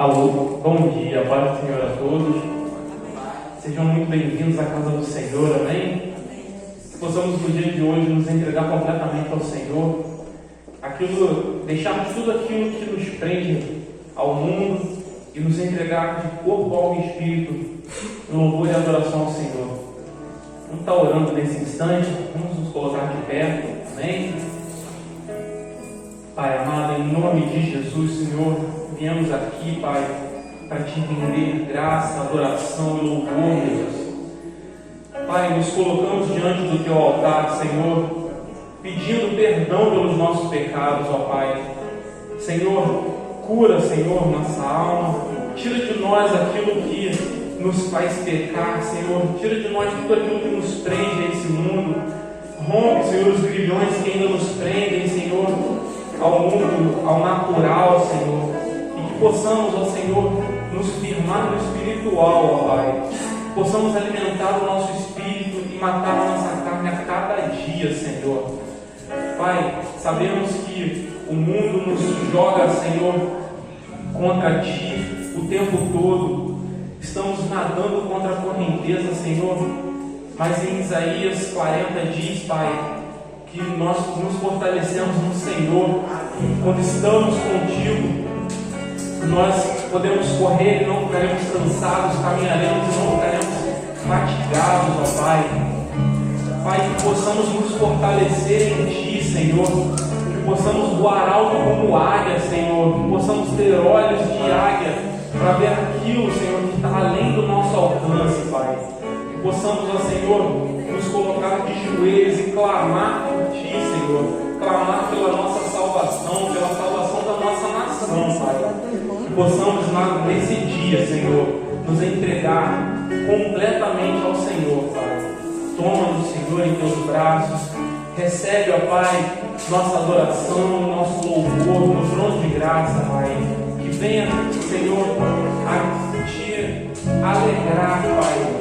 Alô, bom dia, paz do Senhor a todos. Sejam muito bem-vindos à casa do Senhor, amém? Que possamos no dia de hoje nos entregar completamente ao Senhor, deixarmos tudo aquilo que nos prende ao mundo e nos entregar de corpo, alma e espírito em louvor e adoração ao Senhor. Vamos estar orando nesse instante, vamos nos colocar de pé, amém? Pai amado, em nome de Jesus, Senhor, viemos aqui, Pai, para te render graça, adoração e louvor, Jesus. Pai, nos colocamos diante do teu altar, Senhor, pedindo perdão pelos nossos pecados, ó Pai. Senhor, cura, Senhor, nossa alma, tira de nós aquilo que nos faz pecar, Senhor, tira de nós tudo aquilo que nos prende a esse mundo, rompe, Senhor, os grilhões que ainda nos prendem, Senhor, ao mundo, ao natural, Senhor, e que possamos, ó Senhor, nos firmar no espiritual, ó Pai, possamos alimentar o nosso espírito e matar a nossa carne a cada dia, Senhor. Pai, sabemos que o mundo nos joga, Senhor, contra Ti o tempo todo, estamos nadando contra a correnteza, Senhor, mas em Isaías 40 diz, Pai, que nós nos fortalecemos no Senhor. Quando estamos contigo, nós podemos correr e não ficaremos cansados, caminharemos e não ficaremos fatigados, ó Pai. Pai, que possamos nos fortalecer em Ti, Senhor, que possamos voar alto como águia, Senhor, que possamos ter olhos de águia para ver aquilo, Senhor, que está além do nosso alcance, Pai. Que possamos, ó Senhor, nos colocar de joelhos e clamar por Ti, Senhor, clamar pela nossa salvação, pela salvação da nossa nação, Pai. Que possamos, nesse dia, Senhor, nos entregar completamente ao Senhor, Pai. Toma-nos, Senhor, em Teus braços, recebe, ó Pai, nossa adoração, nosso louvor, no trono de graça, Pai. Que venha, Senhor, a Te alegrar, Pai.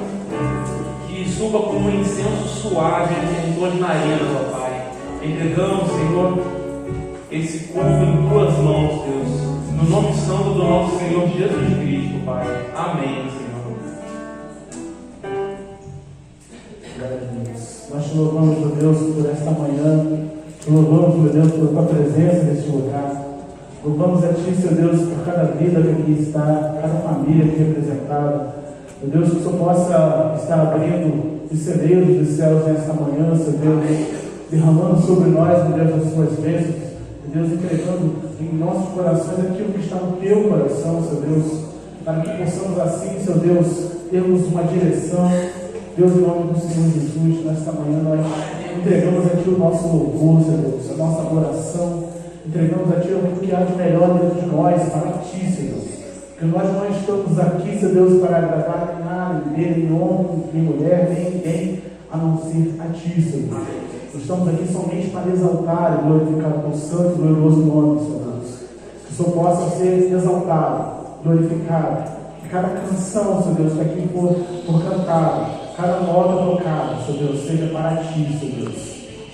Que suba como um incenso suave em Tuas narinas, ó Pai. Entregamos, Senhor, esse corpo em Tuas mãos, Deus. No nome santo do nosso Senhor Jesus Cristo, Pai. Amém, Senhor. Nós te louvamos, meu Deus, por esta manhã. Te louvamos, meu Deus, por Tua presença neste lugar. Louvamos a Ti, Senhor Deus, por cada vida que aqui está, cada família aqui representada. Meu Deus, que o Senhor possa estar abrindo os celeiros dos céus nesta manhã, Senhor Deus, derramando sobre nós, meu Deus, as Suas bênçãos. Meu Deus, entregando em nossos corações aquilo que está no Teu coração, Senhor Deus, para que possamos assim, Senhor Deus, termos uma direção. Deus, em nome do Senhor Jesus, nesta manhã nós entregamos aqui o nosso louvor, Senhor Deus, a nossa adoração, entregamos a Ti o que há de melhor dentro de nós, para Ti, Senhor. Porque nós não estamos aqui, Senhor Deus, para agradar nem nada, nem homem, nem mulher, nem ninguém, a não ser a Ti, Senhor. Nós estamos aqui somente para exaltar e glorificar o Teu santo e glorioso nome, Senhor Deus. Que o Senhor possa ser exaltado, glorificado. Que cada canção, Senhor Deus, que aqui for cantada, cada nota tocada, Senhor Deus, seja para Ti, Senhor Deus.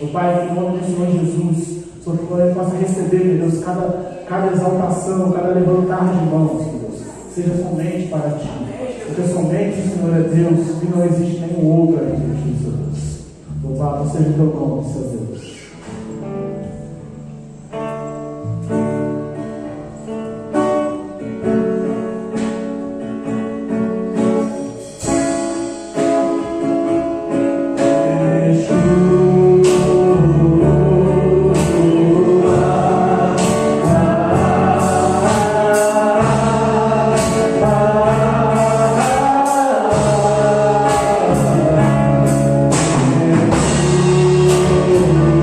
Meu Pai, em nome do Senhor Jesus, Senhor, que nós possa receber, meu Deus, cada exaltação, cada levantar de mãos, Senhor Deus, seja somente para Ti. Porque somente o Senhor é Deus e não existe nenhum outro além de Ti, Senhor Deus. Louvado seja o Teu nome, Senhor Deus. Oh,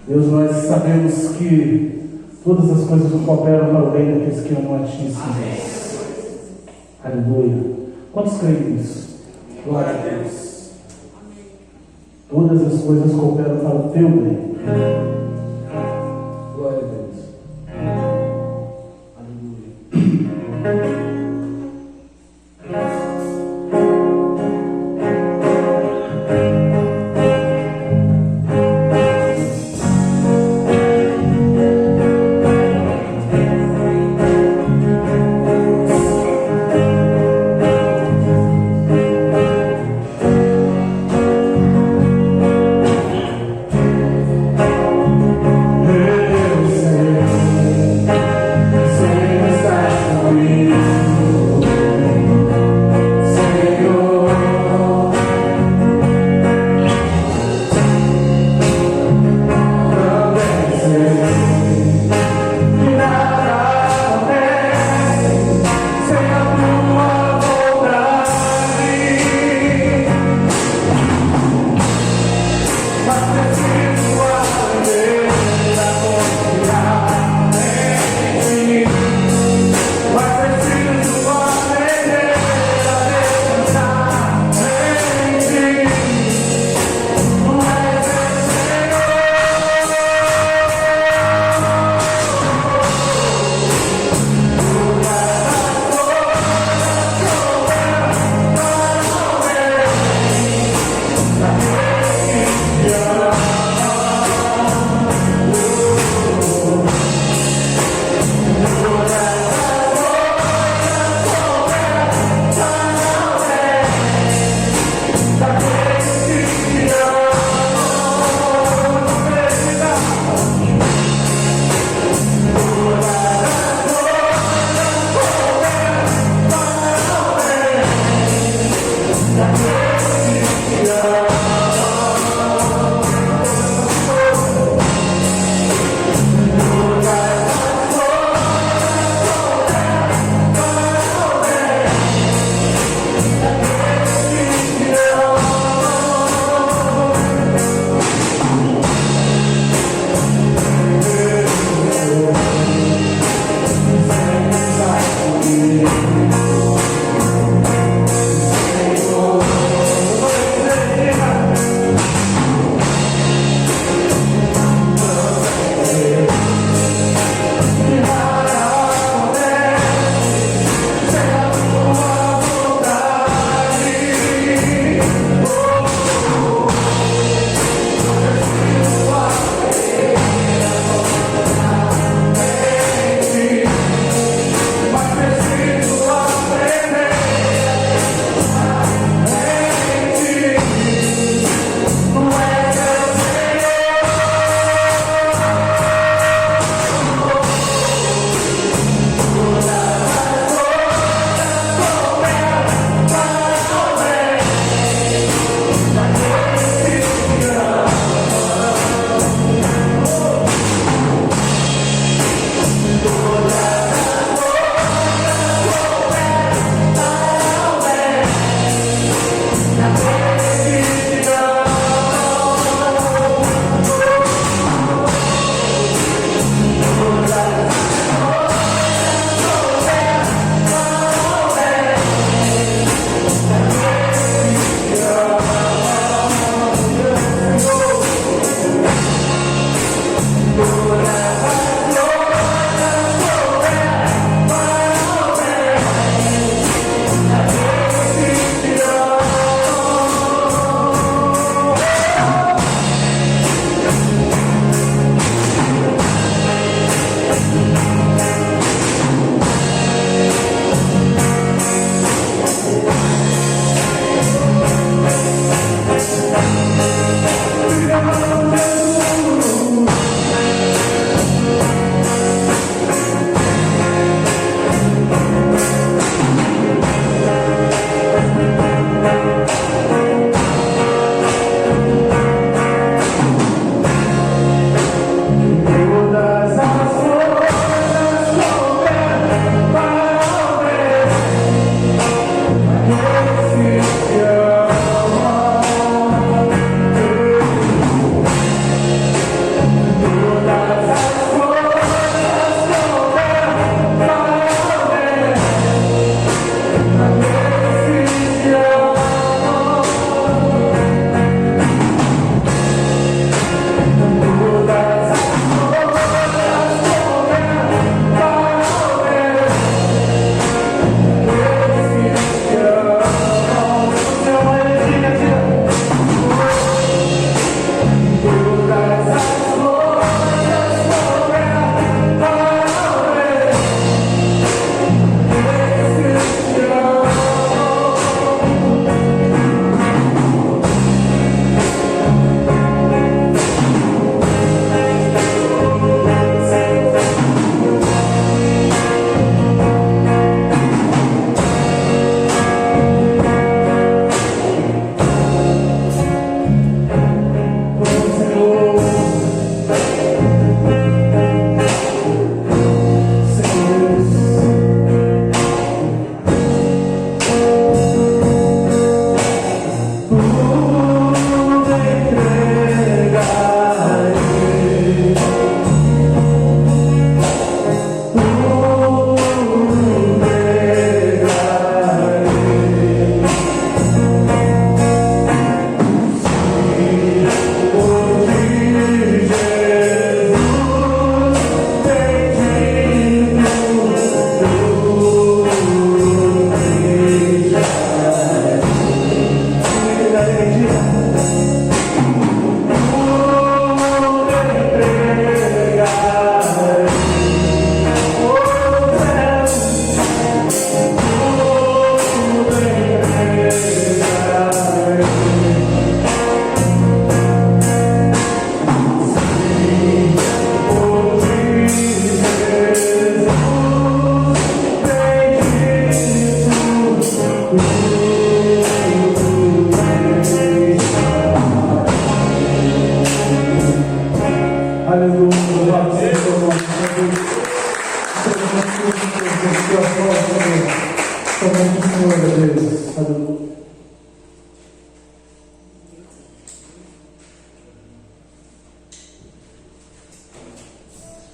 Deus, nós sabemos que todas as coisas cooperam para o bem daqueles que amam a Ti, Senhor. Aleluia. Quantos creem nisso? Glória a Deus. Todas as coisas cooperam para o Teu bem. Glória a Deus. Aleluia. Eu sei, Senhor está comigo. Aleluia. Louvado seja o teu nome, somente o Senhor é Deus. Aleluia.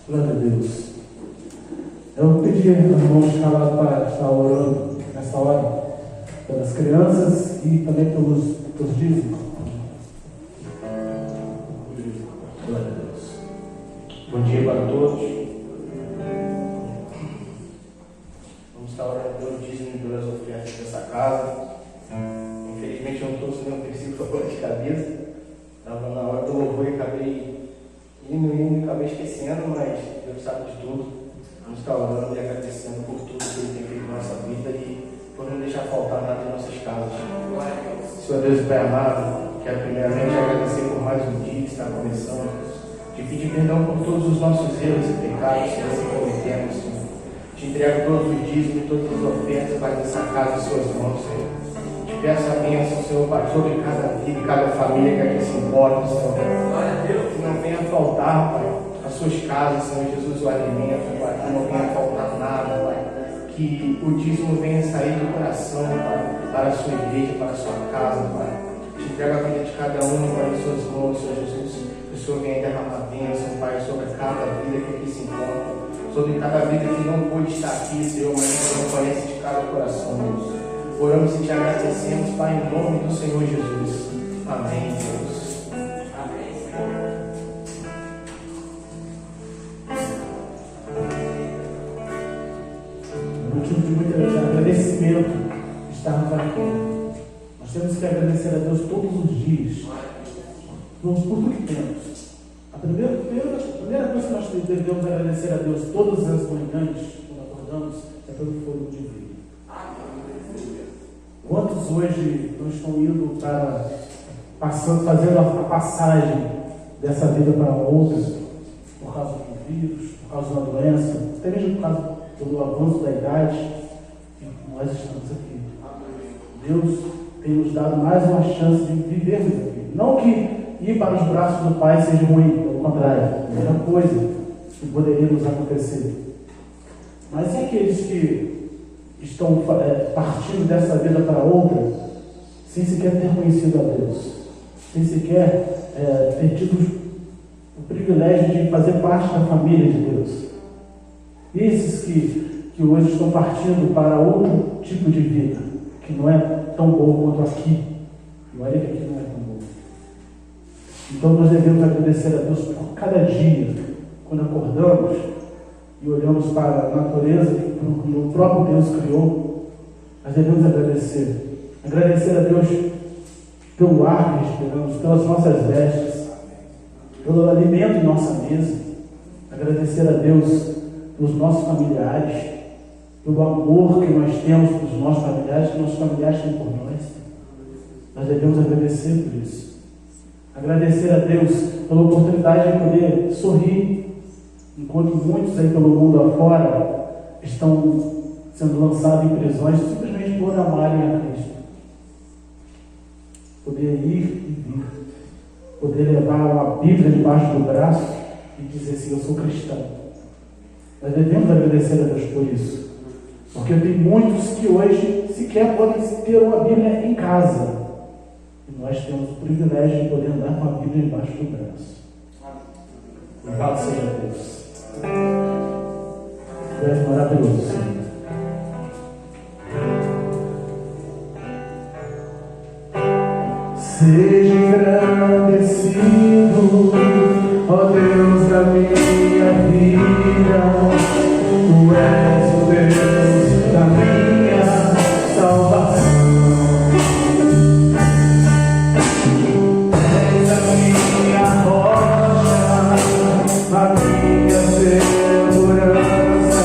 Glória a Deus. Eu pedi aos irmãos calados para estar orando nessa hora pelas crianças e também pelos dízimos. Glória a Deus. Bom dia para todos. Vamos estar orando pelo dízimo e pelas ofertas dessa casa. Infelizmente eu não trouxe nenhum versículo agora de cabeça. Estava na hora do louvor e acabei indo e acabei esquecendo, mas Deus sabe de tudo. Vamos estar orando e agradecendo por tudo que Ele tem feito na nossa vida e por não deixar faltar nada em nossas casas. Senhor Deus e Pai amado, quero primeiramente agradecer por mais um dia que está começando, te pedir perdão por todos os nossos erros e pecados que nós cometemos, Senhor. Te entrego todos os dízimos e todas as ofertas para essa casa em suas mãos, Senhor. Te peço a bênção, Senhor, Pai, sobre cada vida e cada família que aqui se encontra, Senhor. Que não venha faltar, Pai, as suas casas, Senhor Jesus, o alimento, Pai, que não venha faltar nada, Pai. Que o dízimo venha sair do coração, Pai, para a sua igreja, para a sua casa, Pai. Te entrego a vida de cada um, Pai, em suas mãos, Senhor Jesus. Que o Senhor venha derramar bênção, Pai, sobre cada vida que aqui se encontra, sobre cada vida que não pôde estar aqui, Senhor, mas que o Senhor conhece de cada coração, Deus. Oramos e te agradecemos, Pai, em nome do Senhor Jesus. Amém, Deus. Amém, Senhor. Motivo de muito agradecimento de estarmos aqui. Nós temos que agradecer a Deus todos os dias por tudo que temos. A primeira coisa que nós devemos agradecer a Deus todas as manhãs, quando acordamos, é pelo fogo de vida. Quantos hoje não estão indo fazendo a passagem dessa vida para outra, por causa do vírus, por causa de uma doença, até mesmo por causa do avanço da idade, e nós estamos aqui. Deus tem nos dado mais uma chance de vivermos aqui. Não que ir para os braços do Pai seja ruim, pelo contrário, é a melhor coisa que poderia nos acontecer. Mas e aqueles que estão partindo dessa vida para outra, sem sequer ter conhecido a Deus, sem sequer ter tido o privilégio de fazer parte da família de Deus? Esses que hoje estão partindo para outro tipo de vida, que não é tão bom quanto aqui. E olha que aqui não é tão bom. Então nós devemos agradecer a Deus por cada dia, quando acordamos e olhamos para a natureza que o próprio Deus criou. Nós devemos agradecer. Agradecer a Deus pelo ar que respiramos, pelas nossas vestes, pelo alimento em nossa mesa. Agradecer a Deus pelos nossos familiares, pelo amor que nós temos pelos nossos familiares, que nossos familiares têm por nós. Nós devemos agradecer por isso. Agradecer a Deus pela oportunidade de poder sorrir, enquanto muitos aí pelo mundo afora estão sendo lançados em prisões simplesmente por amarem a Cristo. Poder ir e vir, poder levar uma Bíblia debaixo do braço e dizer assim: eu sou cristão. Nós devemos agradecer a Deus por isso, porque tem muitos que hoje sequer podem ter uma Bíblia em casa, e nós temos o privilégio de poder andar com a Bíblia embaixo do braço. Louvado seja Deus. Tu és maravilhoso, Senhor. Seja engrandecido, ó Deus da minha vida. Tu és o Deus da minha salvação. És a minha rocha, a minha segurança.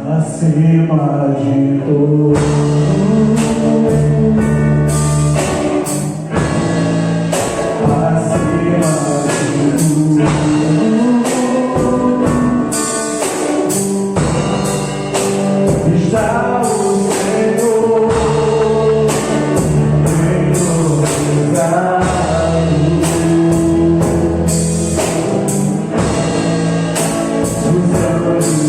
Acima de tudo, acima de tudo, está o Senhor, eternizado. Os anjos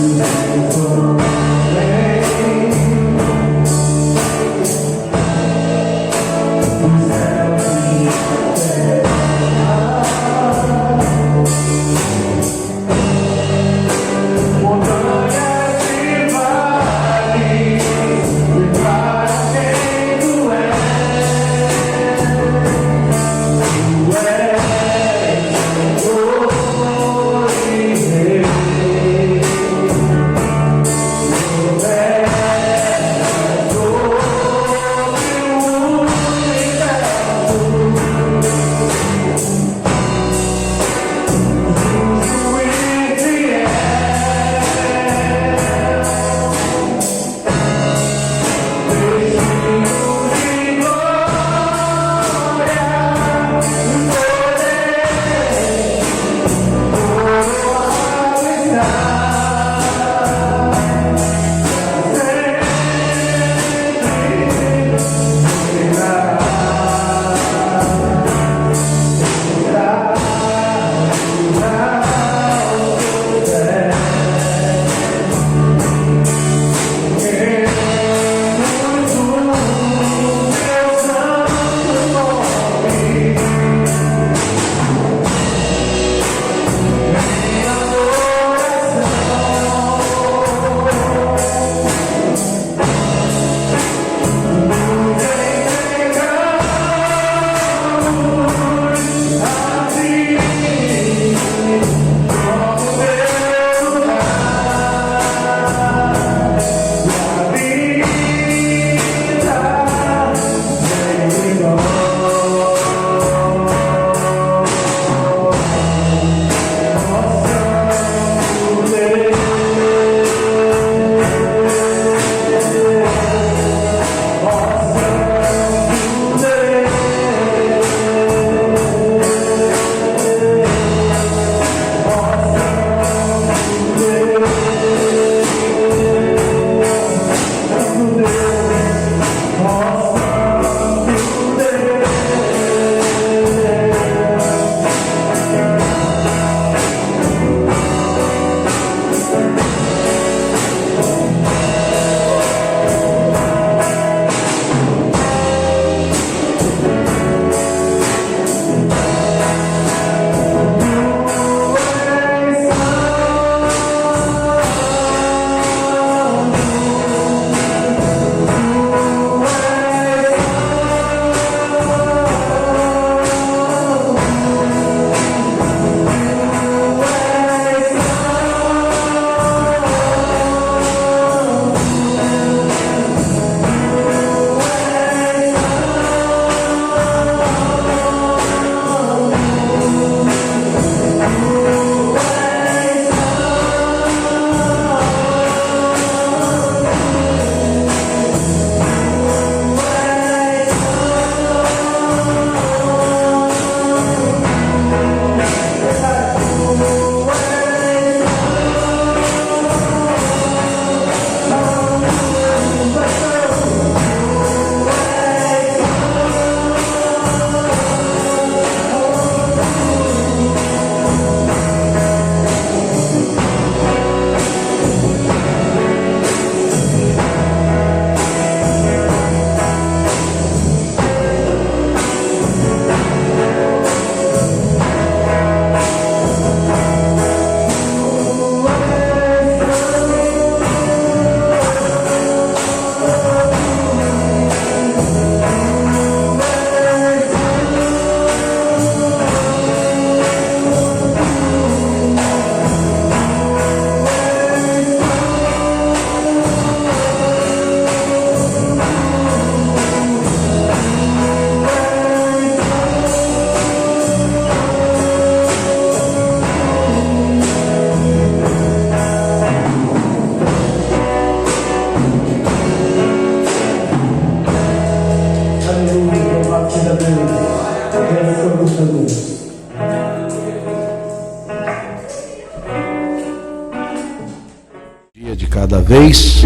cada vez,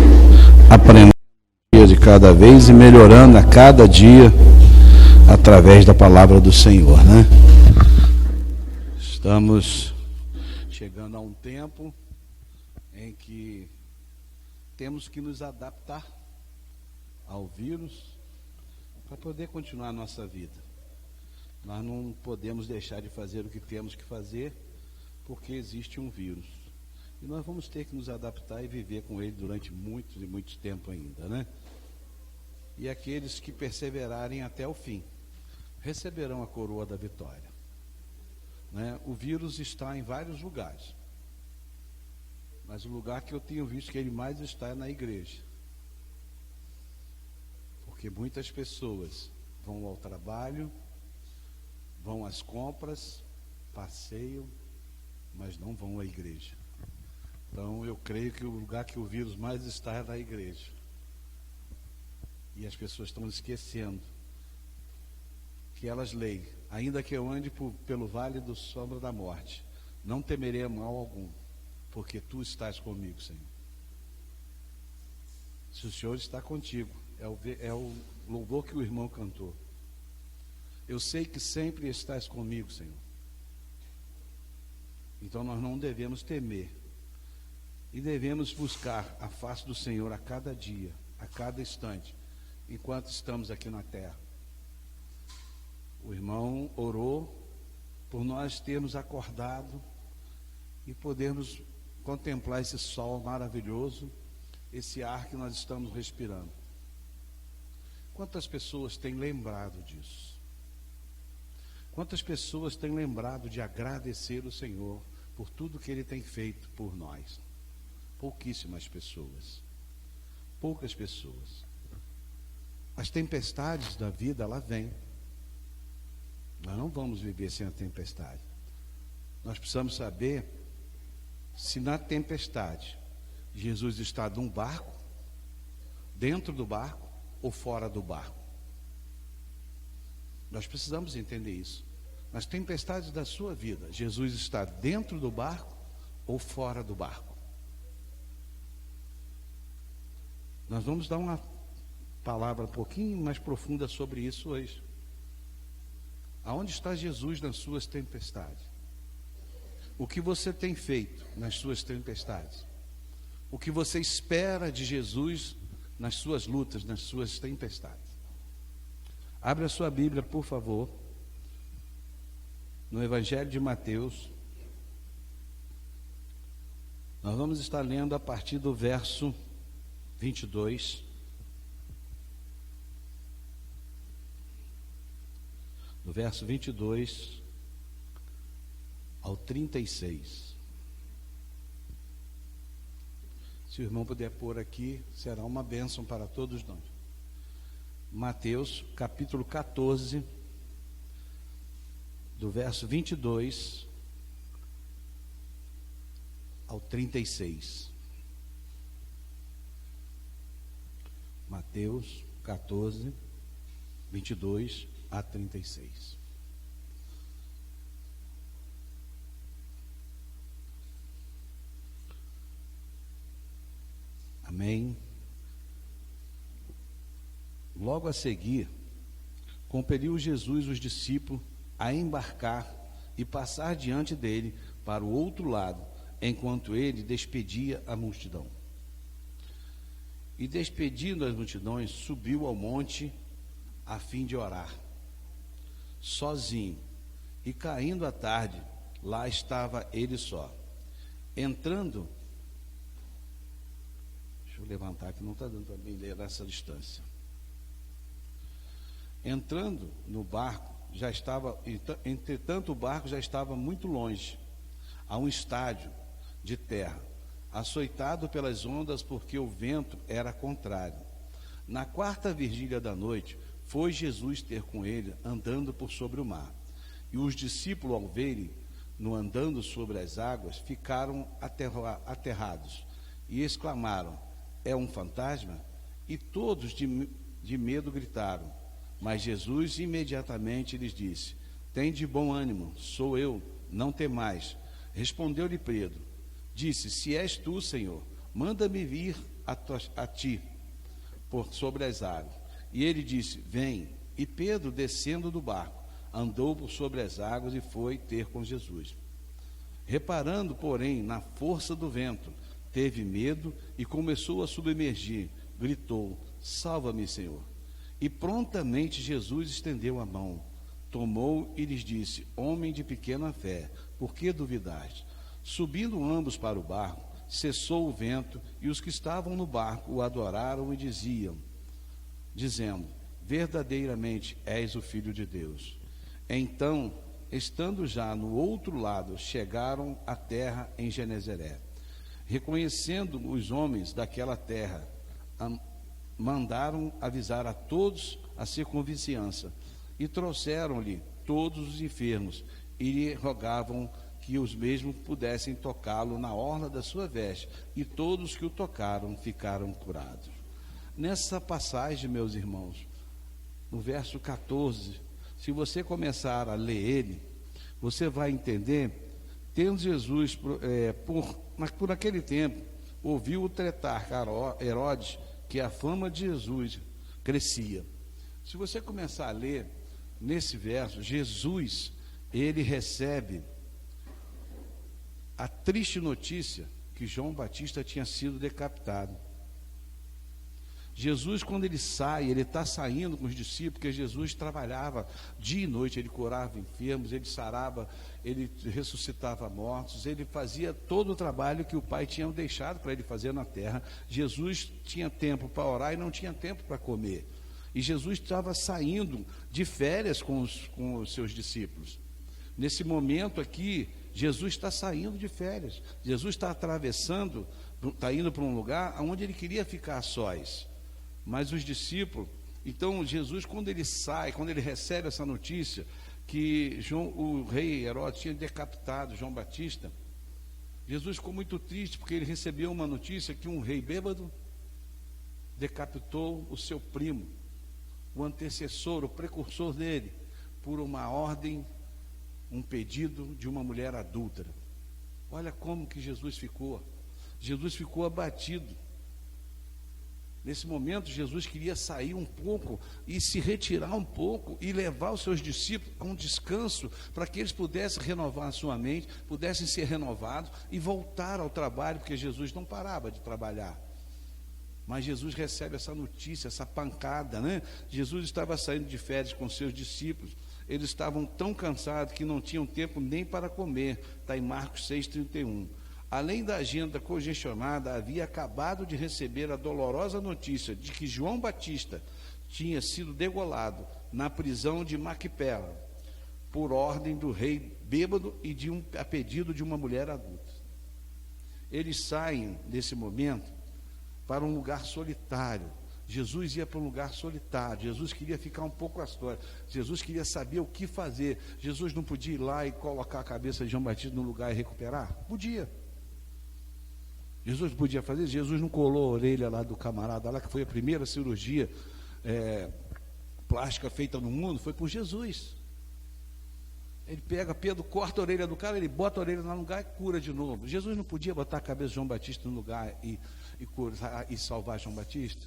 aprendendo um dia de cada vez e melhorando a cada dia através da palavra do Senhor, né? Estamos chegando a um tempo em que temos que nos adaptar ao vírus para poder continuar a nossa vida. Nós não podemos deixar de fazer o que temos que fazer porque existe um vírus. E nós vamos ter que nos adaptar e viver com ele durante muito e muito tempo ainda, né? E aqueles que perseverarem até o fim receberão a coroa da vitória, né? O vírus está em vários lugares, mas o lugar que eu tenho visto que ele mais está é na igreja, porque muitas pessoas vão ao trabalho, vão às compras, passeiam, mas não vão à igreja. Então eu creio que o lugar que o vírus mais está é na igreja. E as pessoas estão esquecendo que elas leem: ainda que eu ande pelo vale do sombra da morte, não temerei mal algum, porque tu estás comigo, Senhor. Se o Senhor está contigo, é o louvor que o irmão cantou. Eu sei que sempre estás comigo, Senhor. Então nós não devemos temer e devemos buscar a face do Senhor a cada dia, a cada instante, enquanto estamos aqui na terra. O irmão orou por nós termos acordado e podermos contemplar esse sol maravilhoso, esse ar que nós estamos respirando. Quantas pessoas têm lembrado disso? Quantas pessoas têm lembrado de agradecer o Senhor por tudo que Ele tem feito por nós? Pouquíssimas pessoas. Poucas pessoas. As tempestades da vida, ela vem. Nós não vamos viver sem a tempestade. Nós precisamos saber se na tempestade Jesus está num barco, dentro do barco ou fora do barco. Nós precisamos entender isso. Nas tempestades da sua vida, Jesus está dentro do barco ou fora do barco? Nós vamos dar uma palavra um pouquinho mais profunda sobre isso hoje. Aonde está Jesus nas suas tempestades? O que você tem feito nas suas tempestades? O que você espera de Jesus nas suas lutas, nas suas tempestades? Abra a sua Bíblia, por favor, no Evangelho de Mateus. Nós vamos estar lendo a partir do verso 22. Do verso 22 ao 36. Se o irmão puder pôr aqui, será uma bênção para todos nós. Mateus, capítulo 14, do verso 22 ao 36. Mateus 14, 22 a 36. Amém. Logo a seguir, compeliu Jesus os discípulos a embarcar e passar diante dele para o outro lado, enquanto ele despedia a multidão. E despedindo as multidões, subiu ao monte a fim de orar, sozinho. E caindo a tarde, lá estava ele só. Entrando, deixa eu levantar que não está dando para mim ler nessa distância. Entrando no barco, já estava, entretanto o barco já estava muito longe, a um estádio de terra, açoitado pelas ondas, porque o vento era contrário. Na quarta vigília da noite, foi Jesus ter com ele, andando por sobre o mar. E os discípulos, ao verem no andando sobre as águas, ficaram aterrados e exclamaram: é um fantasma? E todos de medo gritaram. Mas Jesus imediatamente lhes disse: tende bom ânimo, sou eu, não temais. Respondeu-lhe Pedro, disse: se és tu, Senhor, manda-me vir a ti por sobre as águas. E ele disse: vem. E Pedro, descendo do barco, andou por sobre as águas e foi ter com Jesus. Reparando, porém, na força do vento, teve medo e começou a submergir. Gritou: salva-me, Senhor. E prontamente Jesus estendeu a mão, tomou e lhes disse: homem de pequena fé, por que duvidaste? Subindo ambos para o barco, cessou o vento, e os que estavam no barco o adoraram e dizendo: verdadeiramente és o Filho de Deus. Então, estando já no outro lado, chegaram à terra em Genezaré. Reconhecendo os homens daquela terra, mandaram avisar a todos a circunvizinhança, e trouxeram-lhe todos os enfermos, e lhe rogavam que os mesmos pudessem tocá-lo na orla da sua veste, e todos que o tocaram ficaram curados. Nessa passagem, meus irmãos, no verso 14, se você começar a ler ele, você vai entender, tendo Jesus por Mas por aquele tempo, ouviu o tretarca Herodes que a fama de Jesus crescia. Se você começar a ler nesse verso, Jesus, ele recebe a triste notícia que João Batista tinha sido decapitado. Jesus, quando ele sai, ele está saindo com os discípulos, porque Jesus trabalhava dia e noite, ele curava enfermos, ele sarava, ele ressuscitava mortos, ele fazia todo o trabalho que o Pai tinha deixado para ele fazer na terra. Jesus tinha tempo para orar e não tinha tempo para comer. E Jesus estava saindo de férias com os seus discípulos. Nesse momento aqui, Jesus está saindo de férias. Jesus está atravessando, está indo para um lugar onde ele queria ficar a sós. Mas os discípulos, então Jesus, quando ele sai, quando ele recebe essa notícia que o rei Herodes tinha decapitado João Batista, Jesus ficou muito triste, porque ele recebeu uma notícia que um rei bêbado decapitou o seu primo, o antecessor, o precursor dele, por uma ordem, um pedido de uma mulher adúltera. Olha como que Jesus ficou abatido. Nesse momento, Jesus queria sair um pouco e se retirar um pouco e levar os seus discípulos a um descanso, para que eles pudessem renovar a sua mente, pudessem ser renovados e voltar ao trabalho, porque Jesus não parava de trabalhar. Mas Jesus recebe essa notícia, essa pancada, né? Jesus estava saindo de férias com seus discípulos, eles estavam tão cansados que não tinham tempo nem para comer, está em Marcos 6,31. Além da agenda congestionada, havia acabado de receber a dolorosa notícia de que João Batista tinha sido degolado na prisão de Maquipela, por ordem do rei bêbado e a pedido de uma mulher adulta. Eles saem, nesse momento, para um lugar solitário. Jesus ia para um lugar solitário. Jesus queria ficar um pouco a sós. Jesus queria saber o que fazer. Jesus não podia ir lá e colocar a cabeça de João Batista no lugar e recuperar? Podia. Jesus podia fazer. Jesus não colou a orelha lá do camarada lá, que foi a primeira cirurgia plástica feita no mundo, foi por Jesus. Ele pega Pedro, corta a orelha do cara, ele bota a orelha no lugar e cura de novo. Jesus não podia botar a cabeça de João Batista no lugar e salvar João Batista?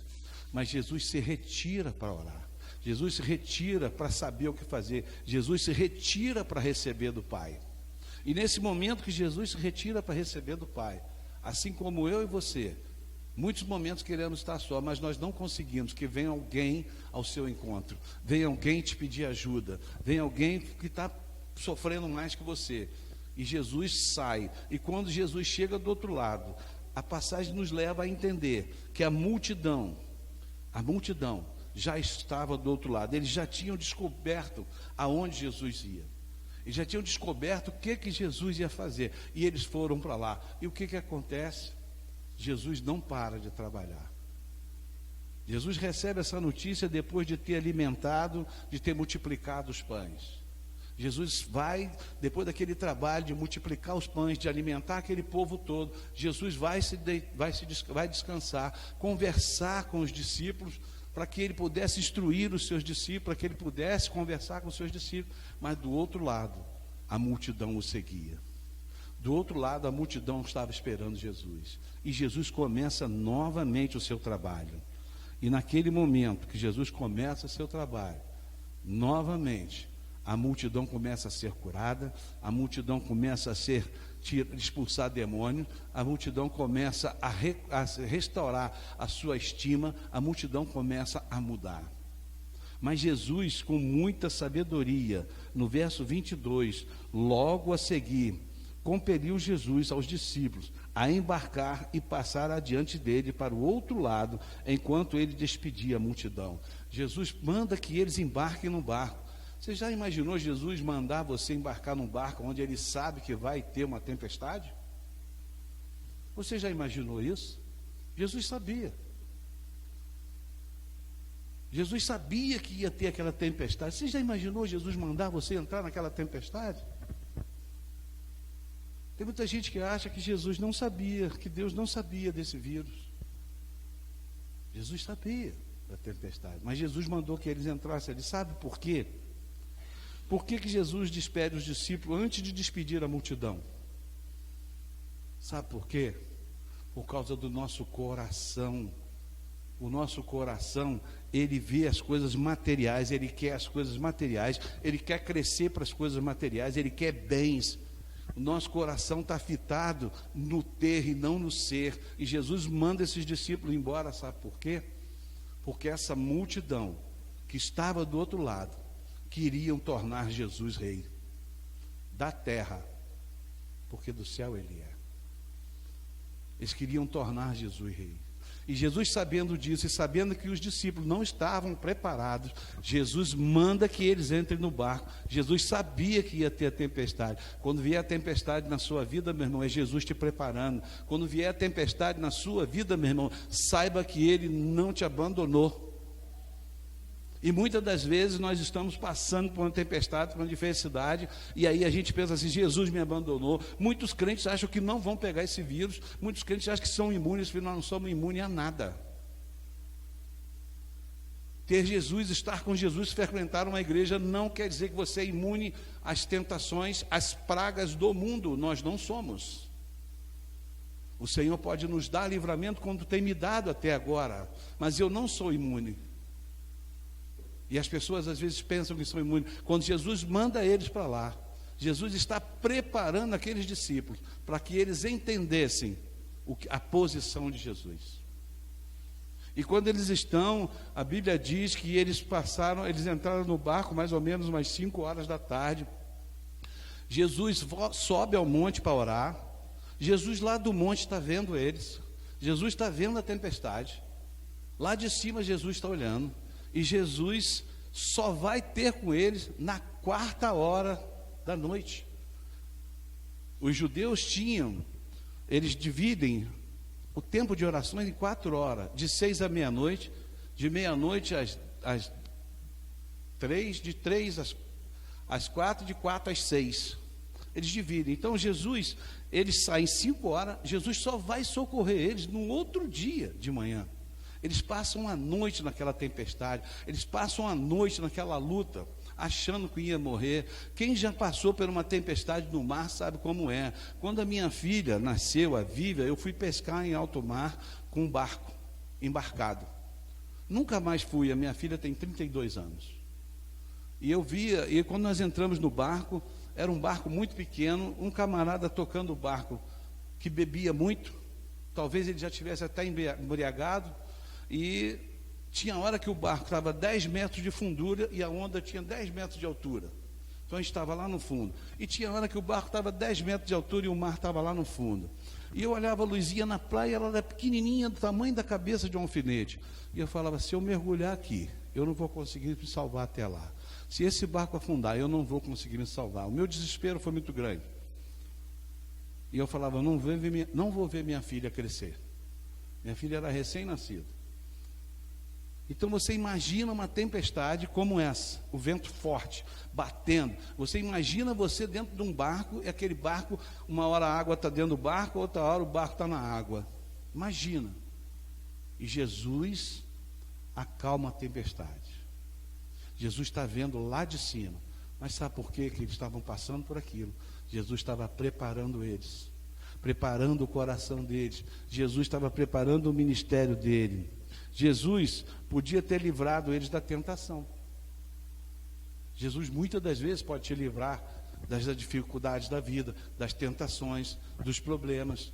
Mas Jesus se retira para orar. Jesus se retira para saber o que fazer. Jesus se retira para receber do Pai. E nesse momento que Jesus se retira para receber do Pai, assim como eu e você, muitos momentos queremos estar só, mas nós não conseguimos, que venha alguém ao seu encontro, venha alguém te pedir ajuda, venha alguém que está sofrendo mais que você. E Jesus sai, e quando Jesus chega do outro lado, a passagem nos leva a entender que a multidão já estava do outro lado. Eles já tinham descoberto aonde Jesus ia. Eles já tinham descoberto o que Jesus ia fazer. E eles foram para lá. E o que acontece? Jesus não para de trabalhar. Jesus recebe essa notícia depois de ter alimentado, de ter multiplicado os pães. Jesus vai, depois daquele trabalho de multiplicar os pães, de alimentar aquele povo todo, Jesus vai descansar, conversar com os discípulos, para que ele pudesse instruir os seus discípulos, para que ele pudesse conversar com os seus discípulos. Mas do outro lado, a multidão o seguia. Do outro lado, a multidão estava esperando Jesus. E Jesus começa novamente o seu trabalho. E naquele momento que Jesus começa o seu trabalho, novamente, a multidão começa a ser curada, a multidão começa a ser expulsar demônios, a multidão começa a restaurar a sua estima, a multidão começa a mudar. Mas Jesus, com muita sabedoria, no verso 22, logo a seguir, compeliu Jesus aos discípulos a embarcar e passar adiante dele para o outro lado, enquanto ele despedia a multidão. Jesus manda que eles embarquem no barco. Você já imaginou Jesus mandar você embarcar num barco onde ele sabe que vai ter uma tempestade? Você já imaginou isso? Jesus sabia. Jesus sabia que ia ter aquela tempestade. Você já imaginou Jesus mandar você entrar naquela tempestade? Tem muita gente que acha que Jesus não sabia, que Deus não sabia desse vírus. Jesus sabia da tempestade, mas Jesus mandou que eles entrassem. Ele sabe por quê? Por que Jesus despede os discípulos antes de despedir a multidão? Sabe por quê? Por causa do nosso coração. O nosso coração, ele vê as coisas materiais, ele quer as coisas materiais, ele quer crescer para as coisas materiais, ele quer bens. O nosso coração está fitado no ter e não no ser. E Jesus manda esses discípulos embora, sabe por quê? Porque essa multidão que estava do outro lado queriam tornar Jesus rei da terra, porque do céu ele é. Eles queriam tornar Jesus rei. E Jesus, sabendo disso e sabendo que os discípulos não estavam preparados, Jesus manda que eles entrem no barco. Jesus sabia que ia ter a tempestade. Quando vier a tempestade na sua vida, meu irmão, é Jesus te preparando. Quando vier a tempestade na sua vida, meu irmão, saiba que Ele não te abandonou. E muitas das vezes nós estamos passando por uma tempestade, por uma adversidade, e aí a gente pensa assim: Jesus me abandonou. Muitos crentes acham que não vão pegar esse vírus, muitos crentes acham que são imunes, nós não somos imunes a nada. Ter Jesus, estar com Jesus, frequentar uma igreja, não quer dizer que você é imune às tentações, às pragas do mundo. Nós não somos. O Senhor pode nos dar livramento quando tem me dado até agora, mas eu não sou imune. E as pessoas às vezes pensam que são imunes. Quando Jesus manda eles para lá, Jesus está preparando aqueles discípulos para que eles entendessem a posição de Jesus. E quando eles estão, a Bíblia diz que eles entraram no barco mais ou menos umas 5 horas da tarde. Jesus sobe ao monte para orar. Jesus lá do monte está vendo eles. Jesus está vendo a tempestade. Lá de cima Jesus está olhando. E Jesus só vai ter com eles na 4ª hora da noite. Os judeus eles dividem o tempo de orações em 4 horas, de 6 à meia-noite, de meia-noite às 3, de 3 às 4, de 4 às 6. Eles dividem. Então Jesus, eles saem 5 horas, Jesus só vai socorrer eles no outro dia de manhã. Eles passam a noite naquela tempestade, eles passam a noite naquela luta, achando que ia morrer. Quem já passou por uma tempestade no mar sabe como é. Quando a minha filha nasceu, a Vívia, eu fui pescar em alto mar com um barco, embarcado. Nunca mais fui, a minha filha tem 32 anos. E eu via, e quando nós entramos no barco, era um barco muito pequeno, um camarada tocando o barco, que bebia muito, talvez ele já tivesse até embriagado, e tinha hora que o barco estava 10 metros de fundura e a onda tinha 10 metros de altura. Então a gente estava lá no fundo. E tinha hora que o barco estava 10 metros de altura e o mar estava lá no fundo. E eu olhava a luzinha na praia, ela era pequenininha, do tamanho da cabeça de um alfinete. E eu falava: se eu mergulhar aqui, eu não vou conseguir me salvar até lá. Se esse barco afundar, eu não vou conseguir me salvar. O meu desespero foi muito grande. E eu falava: não vou ver minha filha crescer. Minha filha era recém-nascida. Então você imagina uma tempestade como essa, o vento forte, batendo. Você imagina você dentro de um barco, e aquele barco, uma hora a água está dentro do barco, outra hora o barco está na água. Imagina. E Jesus acalma a tempestade. Jesus está vendo lá de cima. Mas sabe por quê que eles estavam passando por aquilo? Jesus estava preparando eles, preparando o coração deles. Jesus estava preparando o ministério dele. Jesus podia ter livrado eles da tentação. Jesus muitas das vezes pode te livrar das dificuldades da vida, das tentações, dos problemas.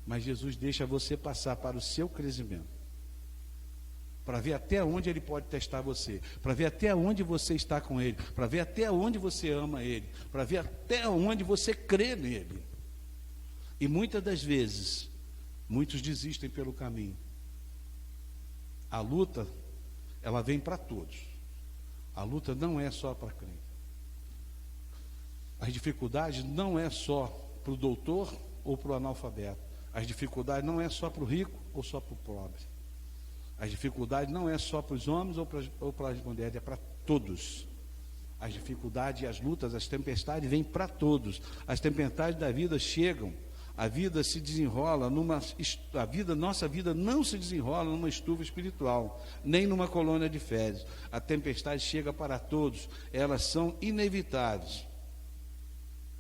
Mas Jesus deixa você passar para o seu crescimento, para ver até onde Ele pode testar você, para ver até onde você está com Ele, para ver até onde você ama Ele, para ver até onde você crê nele. E muitas das vezes, muitos desistem pelo caminho. A luta, ela vem para todos. A luta não é só para crente. As dificuldades não é só para o doutor ou para o analfabeto. As dificuldades não é só para o rico ou só para o pobre. As dificuldades não é só para os homens ou para as mulheres, é para todos. As dificuldades, as lutas, as tempestades vêm para todos. As tempestades da vida chegam. A vida se desenrola nossa vida não se desenrola numa estufa espiritual, nem numa colônia de fezes. A tempestade chega para todos, elas são inevitáveis.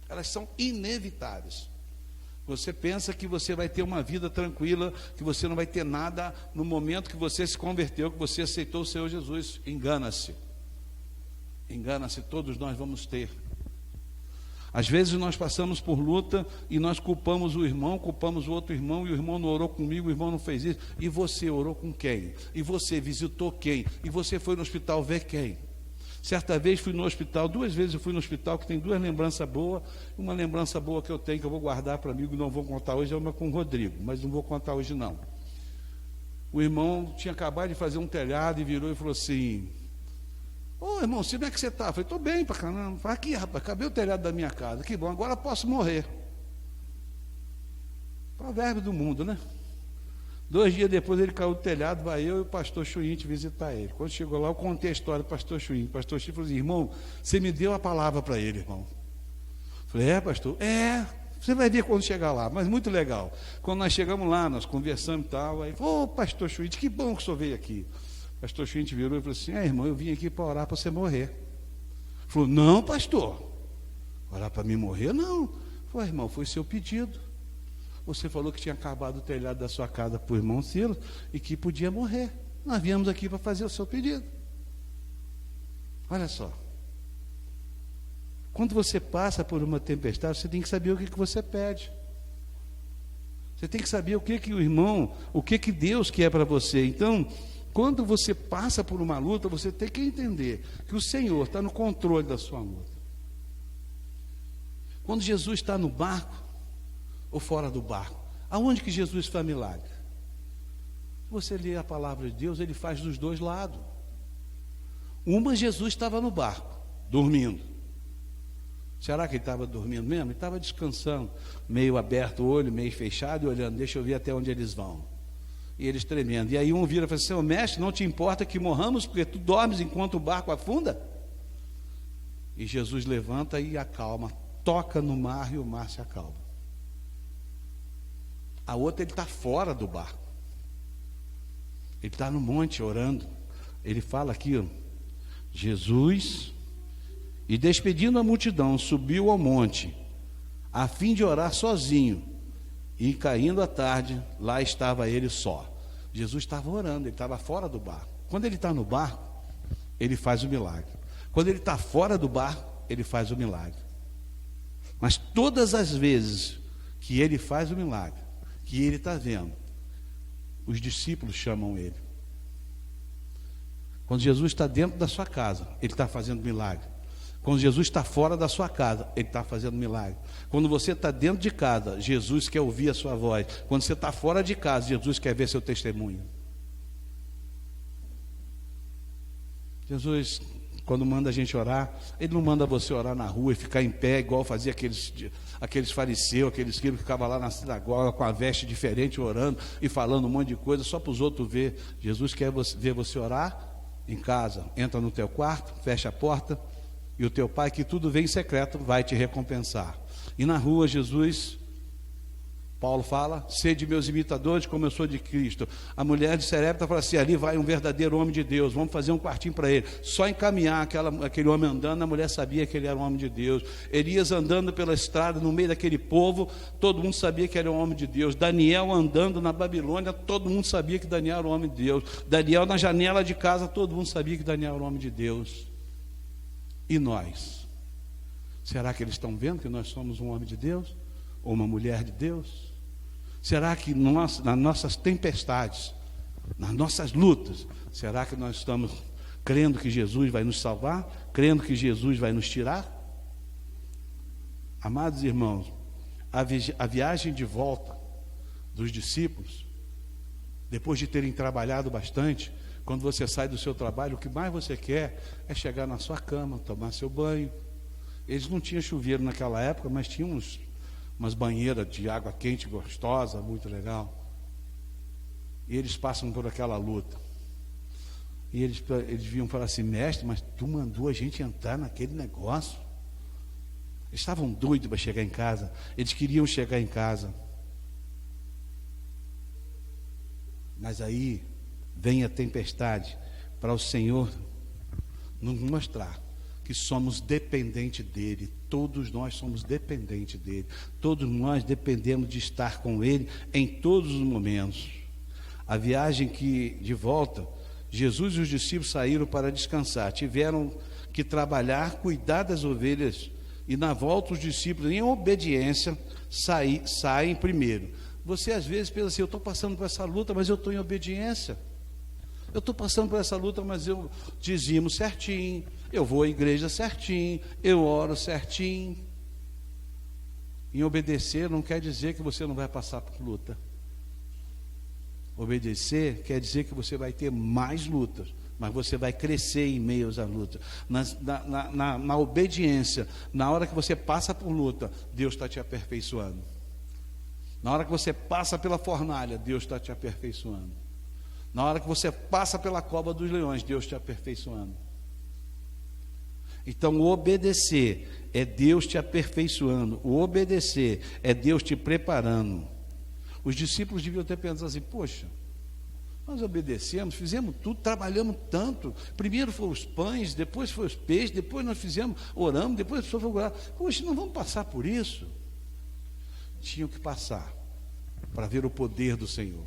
Elas são inevitáveis. Você pensa que você vai ter uma vida tranquila, que você não vai ter nada no momento que você se converteu, que você aceitou o Senhor Jesus. Engana-se. Engana-se, todos nós vamos ter. Às vezes nós passamos por luta e nós culpamos o irmão, culpamos o outro irmão, e o irmão não orou comigo, o irmão não fez isso. E você orou com quem? E você visitou quem? E você foi no hospital ver quem? Certa vez fui no hospital, 2 vezes eu fui no hospital, que tem 2 lembranças boas. Uma lembrança boa que eu tenho, que eu vou guardar para mim, e não vou contar hoje, é uma com o Rodrigo, mas não vou contar hoje não. O irmão tinha acabado de fazer um telhado e virou e falou assim: ô irmão, como é que você está? Eu falei: estou bem pra caramba. Falei: aqui rapaz, acabei o telhado da minha casa, que bom, agora posso morrer. Provérbio do mundo, né? 2 dias depois ele caiu do telhado, vai eu e o pastor Chuinte visitar ele. Quando chegou lá, eu contei a história do pastor Chuinte. O pastor Chuinte falou assim: irmão, você me deu a palavra para ele, irmão. Eu falei: é, pastor? É, você vai ver quando chegar lá, mas muito legal. Quando nós chegamos lá, nós conversamos e tal, aí falou: ô pastor Chuinte, que bom que o senhor veio aqui. O pastor Chuinte virou e falou assim: irmão, eu vim aqui para orar para você morrer. Ele falou: não, pastor, orar para mim morrer? Não. Eu falei: irmão, foi seu pedido. Você falou que tinha acabado o telhado da sua casa para o irmão Silas e que podia morrer. Nós viemos aqui para fazer o seu pedido. Olha só. Quando você passa por uma tempestade, você tem que saber o que você pede. Você tem que saber o que o irmão, o que Deus quer para você. Então, quando você passa por uma luta, você tem que entender que o Senhor está no controle da sua luta. Quando Jesus está no barco, ou fora do barco, aonde que Jesus faz milagre? Você lê a palavra de Deus, ele faz dos 2 lados. Uma, Jesus estava no barco, dormindo. Será que ele estava dormindo mesmo? Ele estava descansando, meio aberto o olho, meio fechado e olhando: deixa eu ver até onde eles vão. E eles tremendo. E aí um vira e fala: Senhor mestre, não te importa que morramos, porque tu dormes enquanto o barco afunda? E Jesus levanta e acalma, toca no mar e o mar se acalma. A outra, ele está fora do barco. Ele está no monte orando. Ele fala aqui, ó, Jesus, e despedindo a multidão, subiu ao monte, a fim de orar sozinho. E caindo a tarde, lá estava ele só. Jesus estava orando, ele estava fora do barco. Quando ele está no barco, ele faz o milagre. Quando ele está fora do barco, ele faz o milagre. Mas todas as vezes que ele faz o milagre, que ele está vendo, os discípulos chamam ele. Quando Jesus está dentro da sua casa, ele está fazendo milagre. Quando Jesus está fora da sua casa, ele está fazendo milagre. Quando você está dentro de casa, Jesus quer ouvir a sua voz. Quando você está fora de casa, Jesus quer ver seu testemunho. Jesus, quando manda a gente orar, ele não manda você orar na rua e ficar em pé, igual fazia aqueles fariseus, aqueles que ficavam lá na sinagoga com a veste diferente, orando e falando um monte de coisa, só para os outros ver. Jesus quer ver você orar em casa. Entra no teu quarto, fecha a porta, e o teu pai, que tudo vem em secreto, vai te recompensar. E na rua, Jesus, Paulo fala: sede meus imitadores, como eu sou de Cristo. A mulher de Serepta fala assim: ali vai um verdadeiro homem de Deus, vamos fazer um quartinho para ele. Só encaminhar aquele homem andando, a mulher sabia que ele era um homem de Deus. Elias andando pela estrada, no meio daquele povo, todo mundo sabia que era um homem de Deus. Daniel andando na Babilônia, todo mundo sabia que Daniel era um homem de Deus. Daniel na janela de casa, todo mundo sabia que Daniel era um homem de Deus. E nós? Será que eles estão vendo que nós somos um homem de Deus? Ou uma mulher de Deus? Será que nós, nas nossas tempestades, nas nossas lutas, será que nós estamos crendo que Jesus vai nos salvar? Crendo que Jesus vai nos tirar? Amados irmãos, a viagem de volta dos discípulos, depois de terem trabalhado bastante, quando você sai do seu trabalho, o que mais você quer é chegar na sua cama, tomar seu banho. Eles não tinham chuveiro naquela época, mas tinham umas banheiras de água quente, gostosa, muito legal. E eles passam por aquela luta. E eles vinham falar assim: mestre, mas tu mandou a gente entrar naquele negócio? Eles estavam doidos para chegar em casa. Eles queriam chegar em casa. Mas aí vem a tempestade para o Senhor nos mostrar que somos dependentes dele. Todos nós somos dependentes dele. Todos nós dependemos de estar com ele em todos os momentos. A viagem de volta, Jesus e os discípulos saíram para descansar. Tiveram que trabalhar, cuidar das ovelhas. E na volta os discípulos, em obediência, saem primeiro. Você às vezes pensa assim: eu estou passando por essa luta, mas eu estou em obediência. Eu estou passando por essa luta, mas eu dizimo certinho, eu vou à igreja certinho, eu oro certinho. Em obedecer não quer dizer que você não vai passar por luta. Obedecer quer dizer que você vai ter mais lutas, mas você vai crescer em meio às lutas. Na obediência, na hora que você passa por luta, Deus está te aperfeiçoando. Na hora que você passa pela fornalha, Deus está te aperfeiçoando. Na hora que você passa pela cova dos leões, Deus te aperfeiçoando. Então, o obedecer é Deus te aperfeiçoando. O obedecer é Deus te preparando. Os discípulos deviam ter pensado assim: poxa, nós obedecemos, fizemos tudo, trabalhamos tanto. Primeiro foram os pães, depois foram os peixes, depois nós fizemos, oramos, depois a pessoa foi orar. Poxa, não vamos passar por isso? Tinham que passar para ver o poder do Senhor.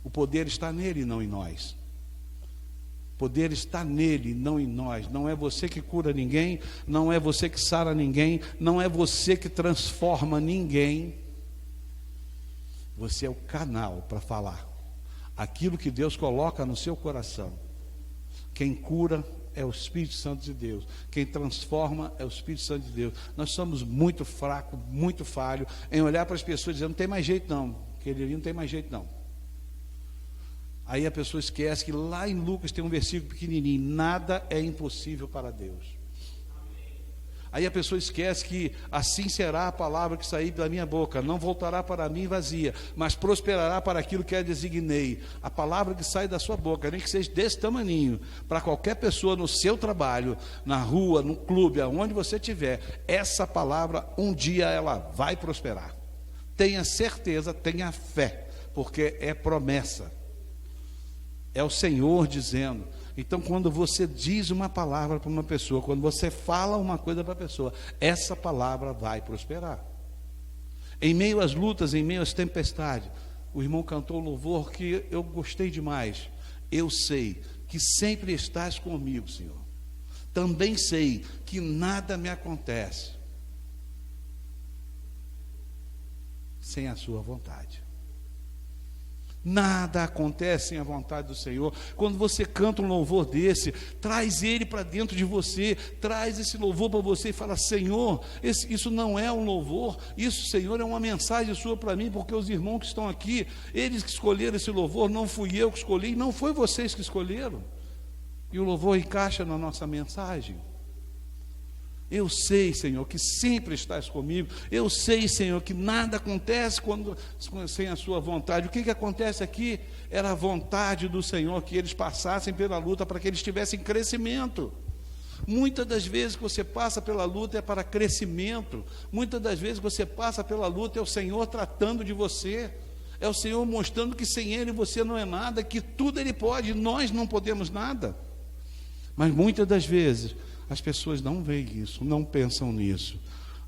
O poder está nele e não em nós. O poder está nele e não em nós. Não é você que cura ninguém, não é você que sara ninguém, não é você que transforma ninguém. Você é o canal para falar aquilo que Deus coloca no seu coração. Quem cura é o Espírito Santo de Deus. Quem transforma é o Espírito Santo de Deus. Nós somos muito fracos, muito falhos em olhar para as pessoas e dizer: não tem mais jeito não, aquele ali não tem mais jeito não. Aí a pessoa esquece que lá em Lucas tem um versículo pequenininho: nada é impossível para Deus. Aí a pessoa esquece que assim será a palavra que sair da minha boca, não voltará para mim vazia, mas prosperará para aquilo que a designei. A palavra que sai da sua boca, nem que seja desse tamaninho, para qualquer pessoa no seu trabalho, na rua, no clube, aonde você estiver, essa palavra um dia ela vai prosperar. Tenha certeza, tenha fé, porque é promessa. É o Senhor dizendo. Então, quando você diz uma palavra para uma pessoa, quando você fala uma coisa para a pessoa, essa palavra vai prosperar. Em meio às lutas, em meio às tempestades, o irmão cantou um louvor que eu gostei demais. Eu sei que sempre estás comigo, Senhor. Também sei que nada me acontece sem a sua vontade. Nada acontece sem a vontade do Senhor. Quando você canta um louvor desse, traz ele para dentro de você, traz esse louvor para você e fala: Senhor, isso não é um louvor, isso, Senhor, é uma mensagem sua para mim, porque os irmãos que estão aqui, eles que escolheram esse louvor, não fui eu que escolhi, não foi vocês que escolheram. E o louvor encaixa na nossa mensagem. Eu sei, Senhor, que sempre estás comigo. Eu sei, Senhor, que nada acontece sem a sua vontade. O que acontece aqui era a vontade do Senhor, que eles passassem pela luta para que eles tivessem crescimento. Muitas das vezes que você passa pela luta é para crescimento. Muitas das vezes que você passa pela luta é o Senhor tratando de você. É o Senhor mostrando que sem Ele você não é nada, que tudo Ele pode, nós não podemos nada. Mas muitas das vezes as pessoas não veem isso, não pensam nisso.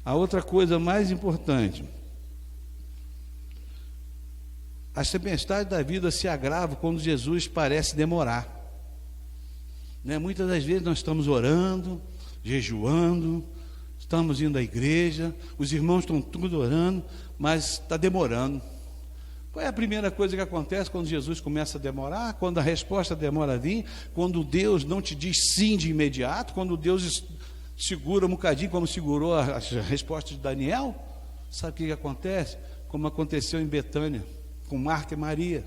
A outra coisa mais importante: as tempestades da vida se agravam quando Jesus parece demorar. Muitas das vezes nós estamos orando, jejuando, estamos indo à igreja, os irmãos estão tudo orando, mas está demorando. Qual é a primeira coisa que acontece quando Jesus começa a demorar? Quando a resposta demora a vir? Quando Deus não te diz sim de imediato? Quando Deus segura um bocadinho, como segurou a resposta de Daniel? Sabe o que acontece? Como aconteceu em Betânia, com Marta e Maria.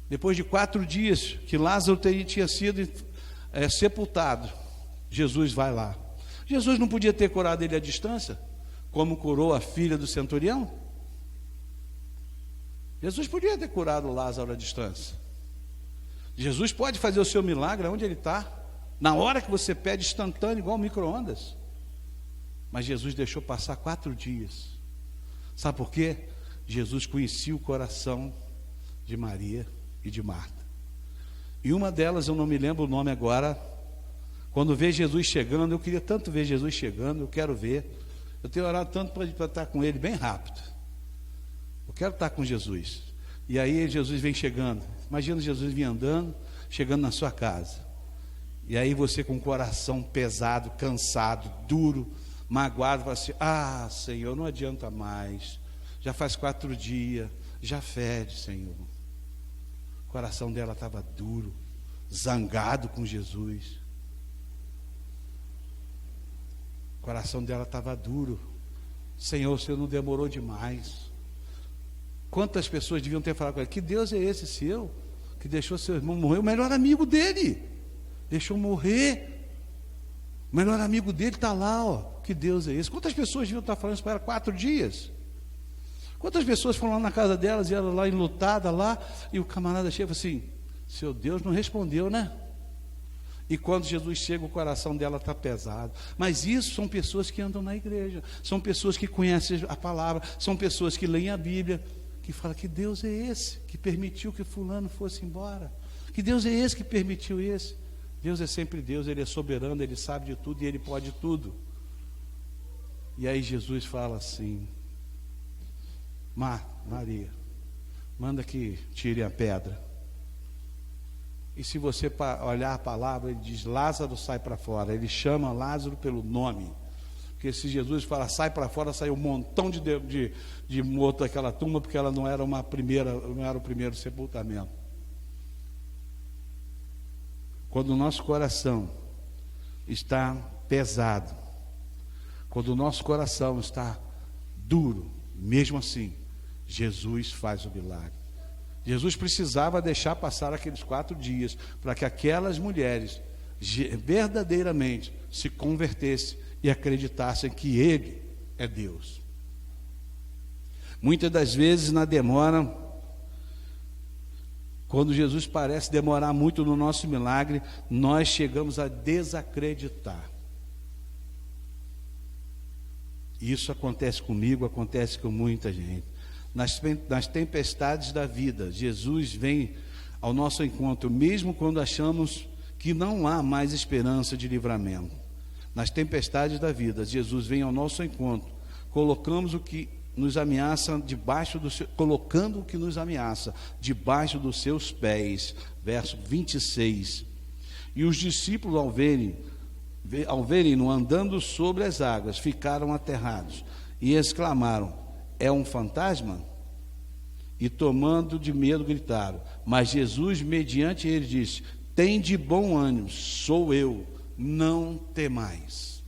Depois de 4 dias que Lázaro tinha sido sepultado, Jesus vai lá. Jesus não podia ter curado ele à distância, como curou a filha do centurião? Jesus podia ter curado Lázaro à distância. Jesus pode fazer o seu milagre onde ele está, na hora que você pede, instantâneo, igual micro-ondas. Mas Jesus deixou passar 4 dias. Sabe por quê? Jesus conhecia o coração de Maria e de Marta. E uma delas, eu não me lembro o nome agora, Quando vê Jesus chegando, eu queria tanto ver Jesus chegando, eu quero ver. Eu tenho orado tanto para estar com Ele bem rápido. Eu quero estar com Jesus. E aí Jesus vem chegando. Imagina Jesus vir andando, chegando na sua casa. E aí você com o coração pesado, cansado, duro, magoado, fala assim: ah, Senhor, não adianta mais. Já faz 4 dias, já fede, Senhor. O coração dela estava duro, zangado com Jesus. O coração dela estava duro. Senhor, o Senhor não demorou demais. Quantas pessoas deviam ter falado com ele: que Deus é esse seu, que deixou seu irmão morrer, o melhor amigo dele, deixou morrer. O melhor amigo dele está lá, ó. Que Deus é esse? Quantas pessoas deviam estar falando isso para ela 4 dias? Quantas pessoas foram lá na casa delas e ela lá enlutada lá, e o camarada chega e fala assim: seu Deus não respondeu, né? E quando Jesus chega, o coração dela está pesado. Mas isso são pessoas que andam na igreja, são pessoas que conhecem a palavra, são pessoas que leem a Bíblia, que falam: que Deus é esse que permitiu que fulano fosse embora? Que Deus é esse que permitiu esse? Deus é sempre Deus, Ele é soberano, Ele sabe de tudo e Ele pode tudo. E aí Jesus fala assim: Maria, manda que tire a pedra. E se você olhar a palavra, ele diz: Lázaro, sai para fora. Ele chama Lázaro pelo nome. Porque se Jesus fala sai para fora, saiu um montão de morto daquela tumba, porque ela não era não era o primeiro sepultamento. Quando o nosso coração está pesado, quando o nosso coração está duro, mesmo assim, Jesus faz o milagre. Jesus precisava deixar passar aqueles 4 dias para que aquelas mulheres verdadeiramente se convertessem e acreditassem que Ele é Deus. Muitas das vezes, na demora, quando Jesus parece demorar muito no nosso milagre, nós chegamos a desacreditar. Isso acontece comigo, acontece com muita gente. Nas tempestades da vida, Jesus vem ao nosso encontro, mesmo quando achamos que não há mais esperança de livramento. Nas tempestades da vida, Jesus vem ao nosso encontro, colocando o que nos ameaça debaixo dos seus pés. Verso 26. E os discípulos, ao verem-no andando sobre as águas, ficaram aterrados e exclamaram: é um fantasma? E tomando de medo gritaram. Mas Jesus, mediante ele, disse: tende bom ânimo, sou eu, não temais.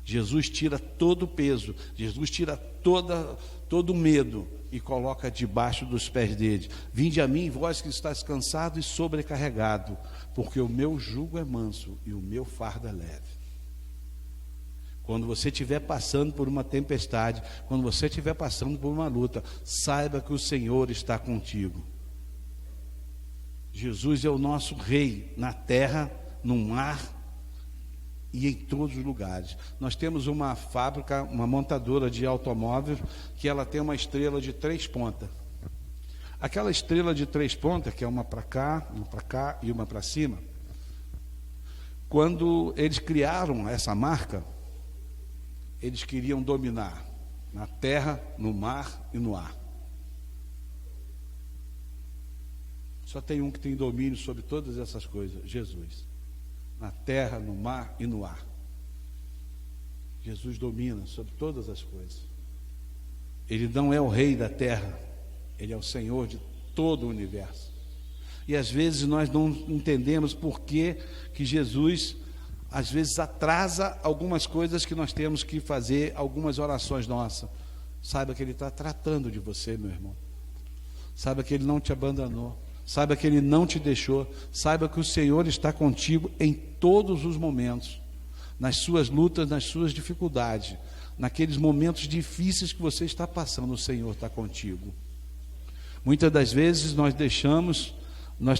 Jesus tira todo o peso, Jesus tira todo o medo e coloca debaixo dos pés dele. Vinde a mim, vós que estáis cansado e sobrecarregado, porque o meu jugo é manso e o meu fardo é leve. Quando você estiver passando por uma tempestade, quando você estiver passando por uma luta, saiba que o Senhor está contigo. Jesus é o nosso Rei na terra, no mar e em todos os lugares. Nós temos uma fábrica, uma montadora de automóveis, que ela tem uma estrela de 3 pontas. Aquela estrela de 3 pontas, que é uma para cá e uma para cima, quando eles criaram essa marca, eles queriam dominar na terra, no mar e no ar. Só tem um que tem domínio sobre todas essas coisas: Jesus. Na terra, no mar e no ar. Jesus domina sobre todas as coisas. Ele não é o rei da terra, Ele é o Senhor de todo o universo. E às vezes nós não entendemos por que Jesus às vezes atrasa algumas coisas que nós temos que fazer, algumas orações nossas. Saiba que Ele está tratando de você, meu irmão. Saiba que Ele não te abandonou. Saiba que Ele não te deixou. Saiba que o Senhor está contigo em todos os momentos, nas suas lutas, nas suas dificuldades, naqueles momentos difíceis que você está passando, o Senhor está contigo. Muitas das vezes nós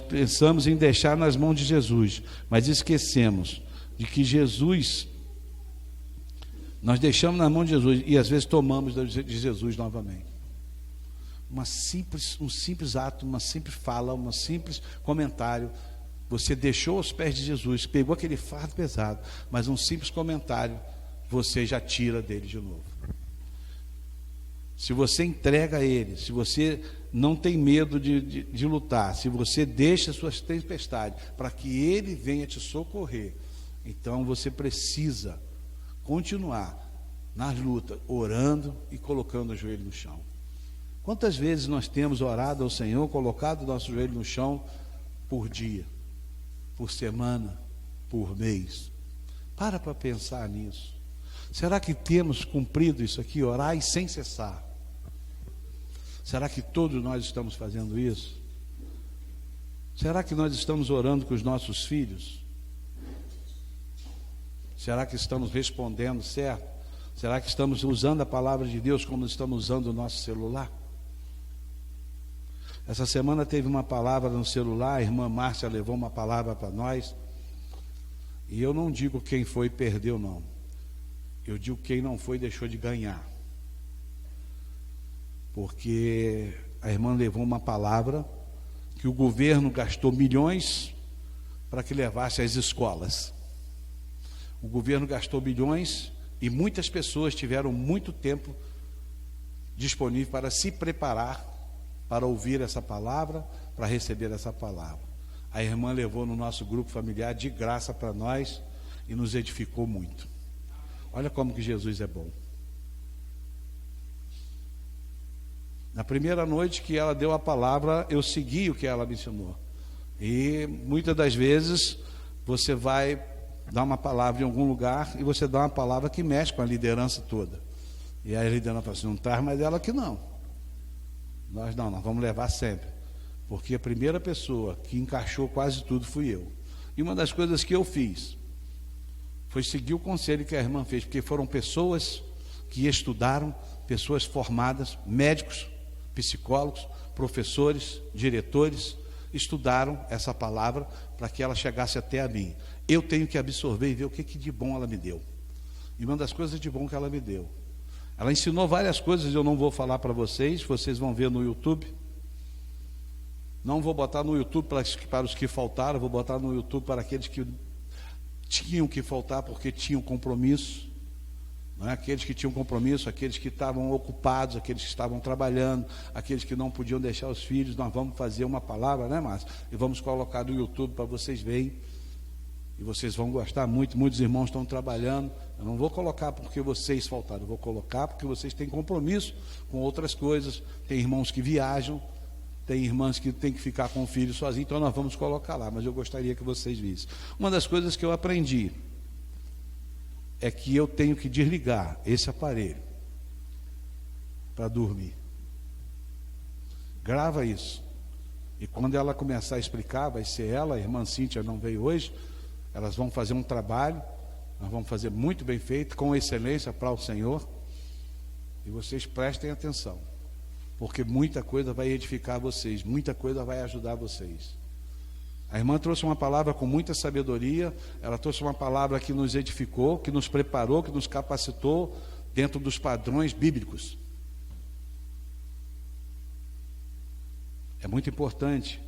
pensamos em deixar nas mãos de Jesus, mas esquecemos de que nós deixamos na mão de Jesus e às vezes tomamos de Jesus novamente. Um simples ato, uma simples fala, um simples comentário você deixou aos pés de Jesus, pegou aquele fardo pesado, mas um simples comentário, você já tira dele de novo. Se você entrega a Ele, se você não tem medo de lutar, se você deixa suas tempestades para que Ele venha te socorrer, então você precisa continuar nas lutas, orando e colocando o joelho no chão. Quantas vezes nós temos orado ao Senhor, colocado o nosso joelho no chão por dia, por semana, por mês? Para pensar nisso. Será que temos cumprido isso aqui, orar e sem cessar? Será que todos nós estamos fazendo isso? Será que nós estamos orando com os nossos filhos? Será que estamos respondendo certo? Será que estamos usando a palavra de Deus como estamos usando o nosso celular? Essa semana teve uma palavra no celular, a irmã Márcia levou uma palavra para nós, e eu não digo quem foi e perdeu, não. Eu digo quem não foi e deixou de ganhar. Porque a irmã levou uma palavra que o governo gastou milhões para que levasse às escolas. O governo gastou milhões e muitas pessoas tiveram muito tempo disponível para se preparar, para ouvir essa palavra, para receber essa palavra. A irmã levou no nosso grupo familiar de graça para nós e nos edificou muito. Olha como que Jesus é bom. Na primeira noite que ela deu a palavra, eu segui o que ela me ensinou. E muitas das vezes você vai dar uma palavra em algum lugar e você dá uma palavra que mexe com a liderança toda. E aí a liderança fala assim, não traz mais ela aqui não. Nós vamos levar sempre. Porque a primeira pessoa que encaixou quase tudo fui eu. E uma das coisas que eu fiz foi seguir o conselho que a irmã fez, porque foram pessoas que estudaram, pessoas formadas, médicos, psicólogos, professores, diretores, estudaram essa palavra para que ela chegasse até a mim. Eu tenho que absorver e ver o que de bom ela me deu. E uma das coisas de bom que ela me deu, ela ensinou várias coisas, eu não vou falar para vocês, vocês vão ver no YouTube. Não vou botar no YouTube para os que faltaram, vou botar no YouTube para aqueles que tinham que faltar porque tinham compromisso. Não é? Aqueles que tinham compromisso, aqueles que estavam ocupados, aqueles que estavam trabalhando, aqueles que não podiam deixar os filhos. Nós vamos fazer uma palavra, né, Márcio? E vamos colocar no YouTube para vocês verem. E vocês vão gostar muito. Muitos irmãos estão trabalhando. Eu não vou colocar porque vocês faltaram, eu vou colocar porque vocês têm compromisso com outras coisas. Tem irmãos que viajam, tem irmãs que têm que ficar com o filho sozinho, então nós vamos colocar lá, mas eu gostaria que vocês vissem. Uma das coisas que eu aprendi é que eu tenho que desligar esse aparelho para dormir. Grava isso. E quando ela começar a explicar, vai ser ela, a irmã Cíntia não veio hoje, elas vão fazer um trabalho, nós vamos fazer muito bem feito, com excelência para o Senhor, e vocês prestem atenção, porque muita coisa vai edificar vocês, muita coisa vai ajudar vocês. A irmã trouxe uma palavra com muita sabedoria, ela trouxe uma palavra que nos edificou, que nos preparou, que nos capacitou dentro dos padrões bíblicos. É muito importante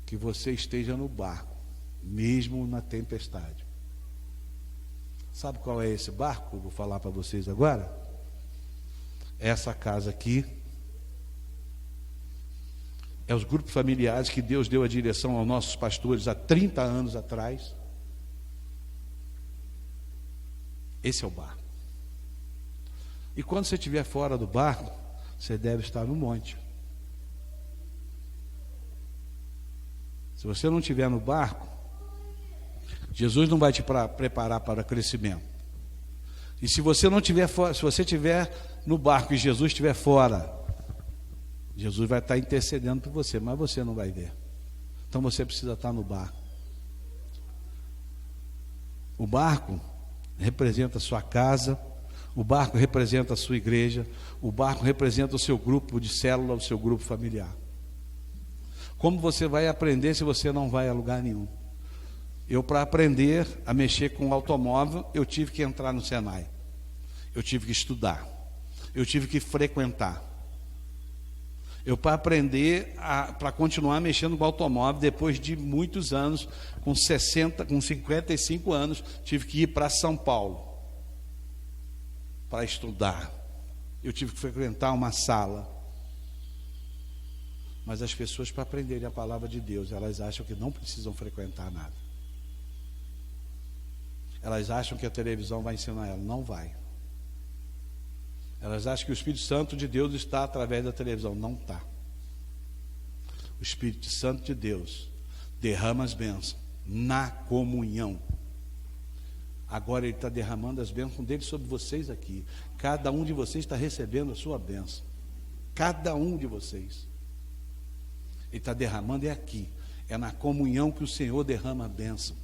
que você esteja no barco, mesmo na tempestade. Sabe qual é esse barco? Eu vou falar para vocês agora. Essa casa aqui é os grupos familiares que Deus deu a direção aos nossos pastores há 30 anos atrás. Esse é o barco. E quando você estiver fora do barco, você deve estar no monte. Se você não estiver no barco, Jesus não vai te preparar para crescimento. E se você não estiver fora, se você estiver no barco e Jesus estiver fora, Jesus vai estar intercedendo por você, mas você não vai ver. Então você precisa estar no barco. O barco representa a sua casa, o barco representa a sua igreja, o barco representa o seu grupo de célula, o seu grupo familiar. Como você vai aprender se você não vai a lugar nenhum? Eu, para aprender a mexer com o automóvel, eu tive que entrar no Senai. Eu tive que estudar. Eu tive que frequentar. Eu, para aprender, para continuar mexendo com automóvel, depois de muitos anos, com 55 anos, tive que ir para São Paulo para estudar. Eu tive que frequentar uma sala. Mas as pessoas, para aprenderem a palavra de Deus, elas acham que não precisam frequentar nada. Elas acham que a televisão vai ensinar elas. Não vai. Elas acham que o Espírito Santo de Deus está através da televisão. Não está. O Espírito Santo de Deus derrama as bênçãos na comunhão. Agora Ele está derramando as bênçãos dele sobre vocês aqui. Cada um de vocês está recebendo a sua bênção. Cada um de vocês. Ele está derramando é aqui. É na comunhão que o Senhor derrama a bênção.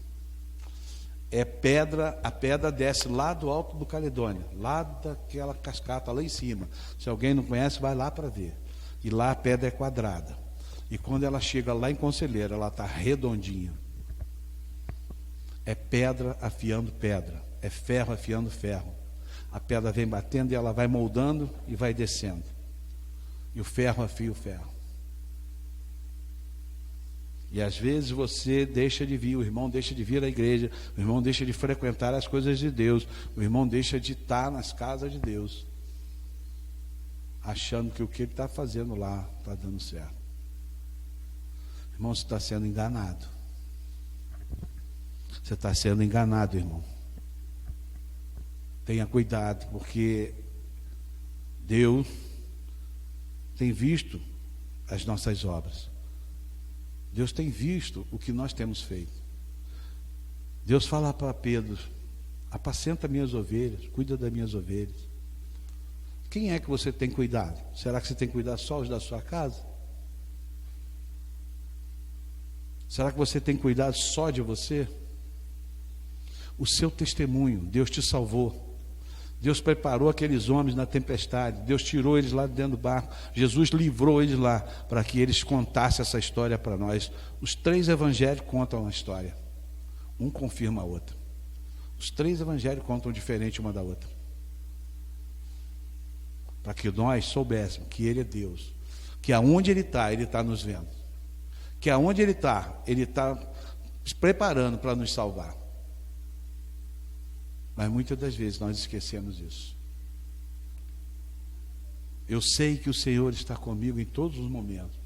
É pedra, a pedra desce lá do alto do Caledônia, lá daquela cascata lá em cima. Se alguém não conhece, vai lá para ver. E lá a pedra é quadrada. E quando ela chega lá em Conselheiro, ela está redondinha. É pedra afiando pedra, é ferro afiando ferro. A pedra vem batendo e ela vai moldando e vai descendo. E o ferro afia o ferro. E às vezes você deixa de vir, o irmão deixa de vir à igreja, o irmão deixa de frequentar as coisas de Deus, o irmão deixa de estar nas casas de Deus, achando que o que ele está fazendo lá está dando certo. Irmão, você está sendo enganado. Você está sendo enganado, irmão. Tenha cuidado, porque Deus tem visto as nossas obras. Deus tem visto o que nós temos feito. Deus fala para Pedro: apacenta minhas ovelhas, cuida das minhas ovelhas. Quem é que você tem cuidado? Será que você tem cuidado só os da sua casa? Será que você tem cuidado só de você? O seu testemunho, Deus te salvou. Deus preparou aqueles homens na tempestade. Deus tirou eles lá dentro do barco. Jesus livrou eles lá para que eles contassem essa história para nós. Os 3 evangelhos contam uma história. Um confirma a outra. Os 3 evangelhos contam diferente uma da outra. Para que nós soubéssemos que Ele é Deus. Que aonde Ele está nos vendo. Que aonde Ele está se preparando para nos salvar. Mas muitas das vezes nós esquecemos isso. Eu sei que o Senhor está comigo em todos os momentos,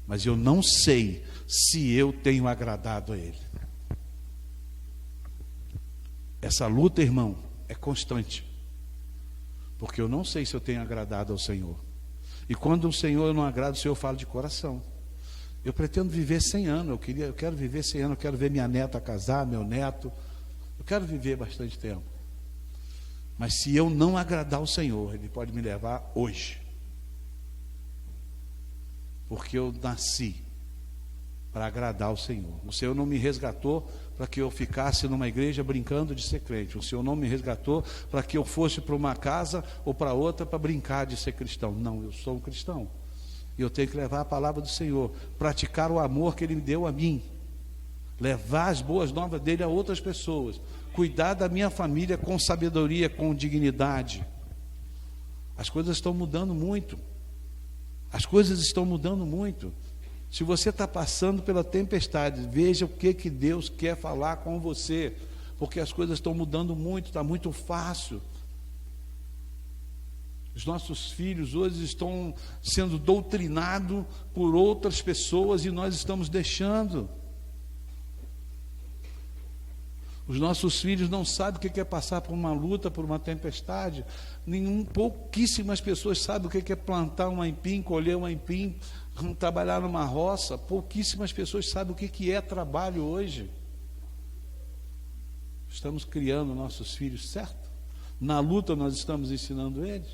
mas eu não sei se eu tenho agradado a Ele. Essa luta, irmão, é constante, porque eu não sei se eu tenho agradado ao Senhor. E quando o Senhor não agrada, o Senhor fala de coração. Eu pretendo viver 100 anos, eu quero viver 100 anos, eu quero ver minha neta casar, meu neto. Eu quero viver bastante tempo. Mas se eu não agradar ao Senhor, Ele pode me levar hoje. Porque eu nasci para agradar ao Senhor. O Senhor não me resgatou para que eu ficasse numa igreja brincando de ser crente. O Senhor não me resgatou para que eu fosse para uma casa ou para outra para brincar de ser cristão. Não, eu sou um cristão. E eu tenho que levar a palavra do Senhor, praticar o amor que Ele me deu a mim. Levar as boas novas dele a outras pessoas, cuidar da minha família com sabedoria, com dignidade. As coisas estão mudando muito. As coisas estão mudando muito. Se você está passando pela tempestade, veja o que Deus quer falar com você, porque as coisas estão mudando muito, está muito fácil. Os nossos filhos hoje estão sendo doutrinados por outras pessoas e nós estamos deixando. Os nossos filhos não sabem o que é passar por uma luta, por uma tempestade. Pouquíssimas pessoas sabem o que é plantar um aipim, colher um aipim, trabalhar numa roça. Pouquíssimas pessoas sabem o que é trabalho hoje. Estamos criando nossos filhos, certo? Na luta nós estamos ensinando eles.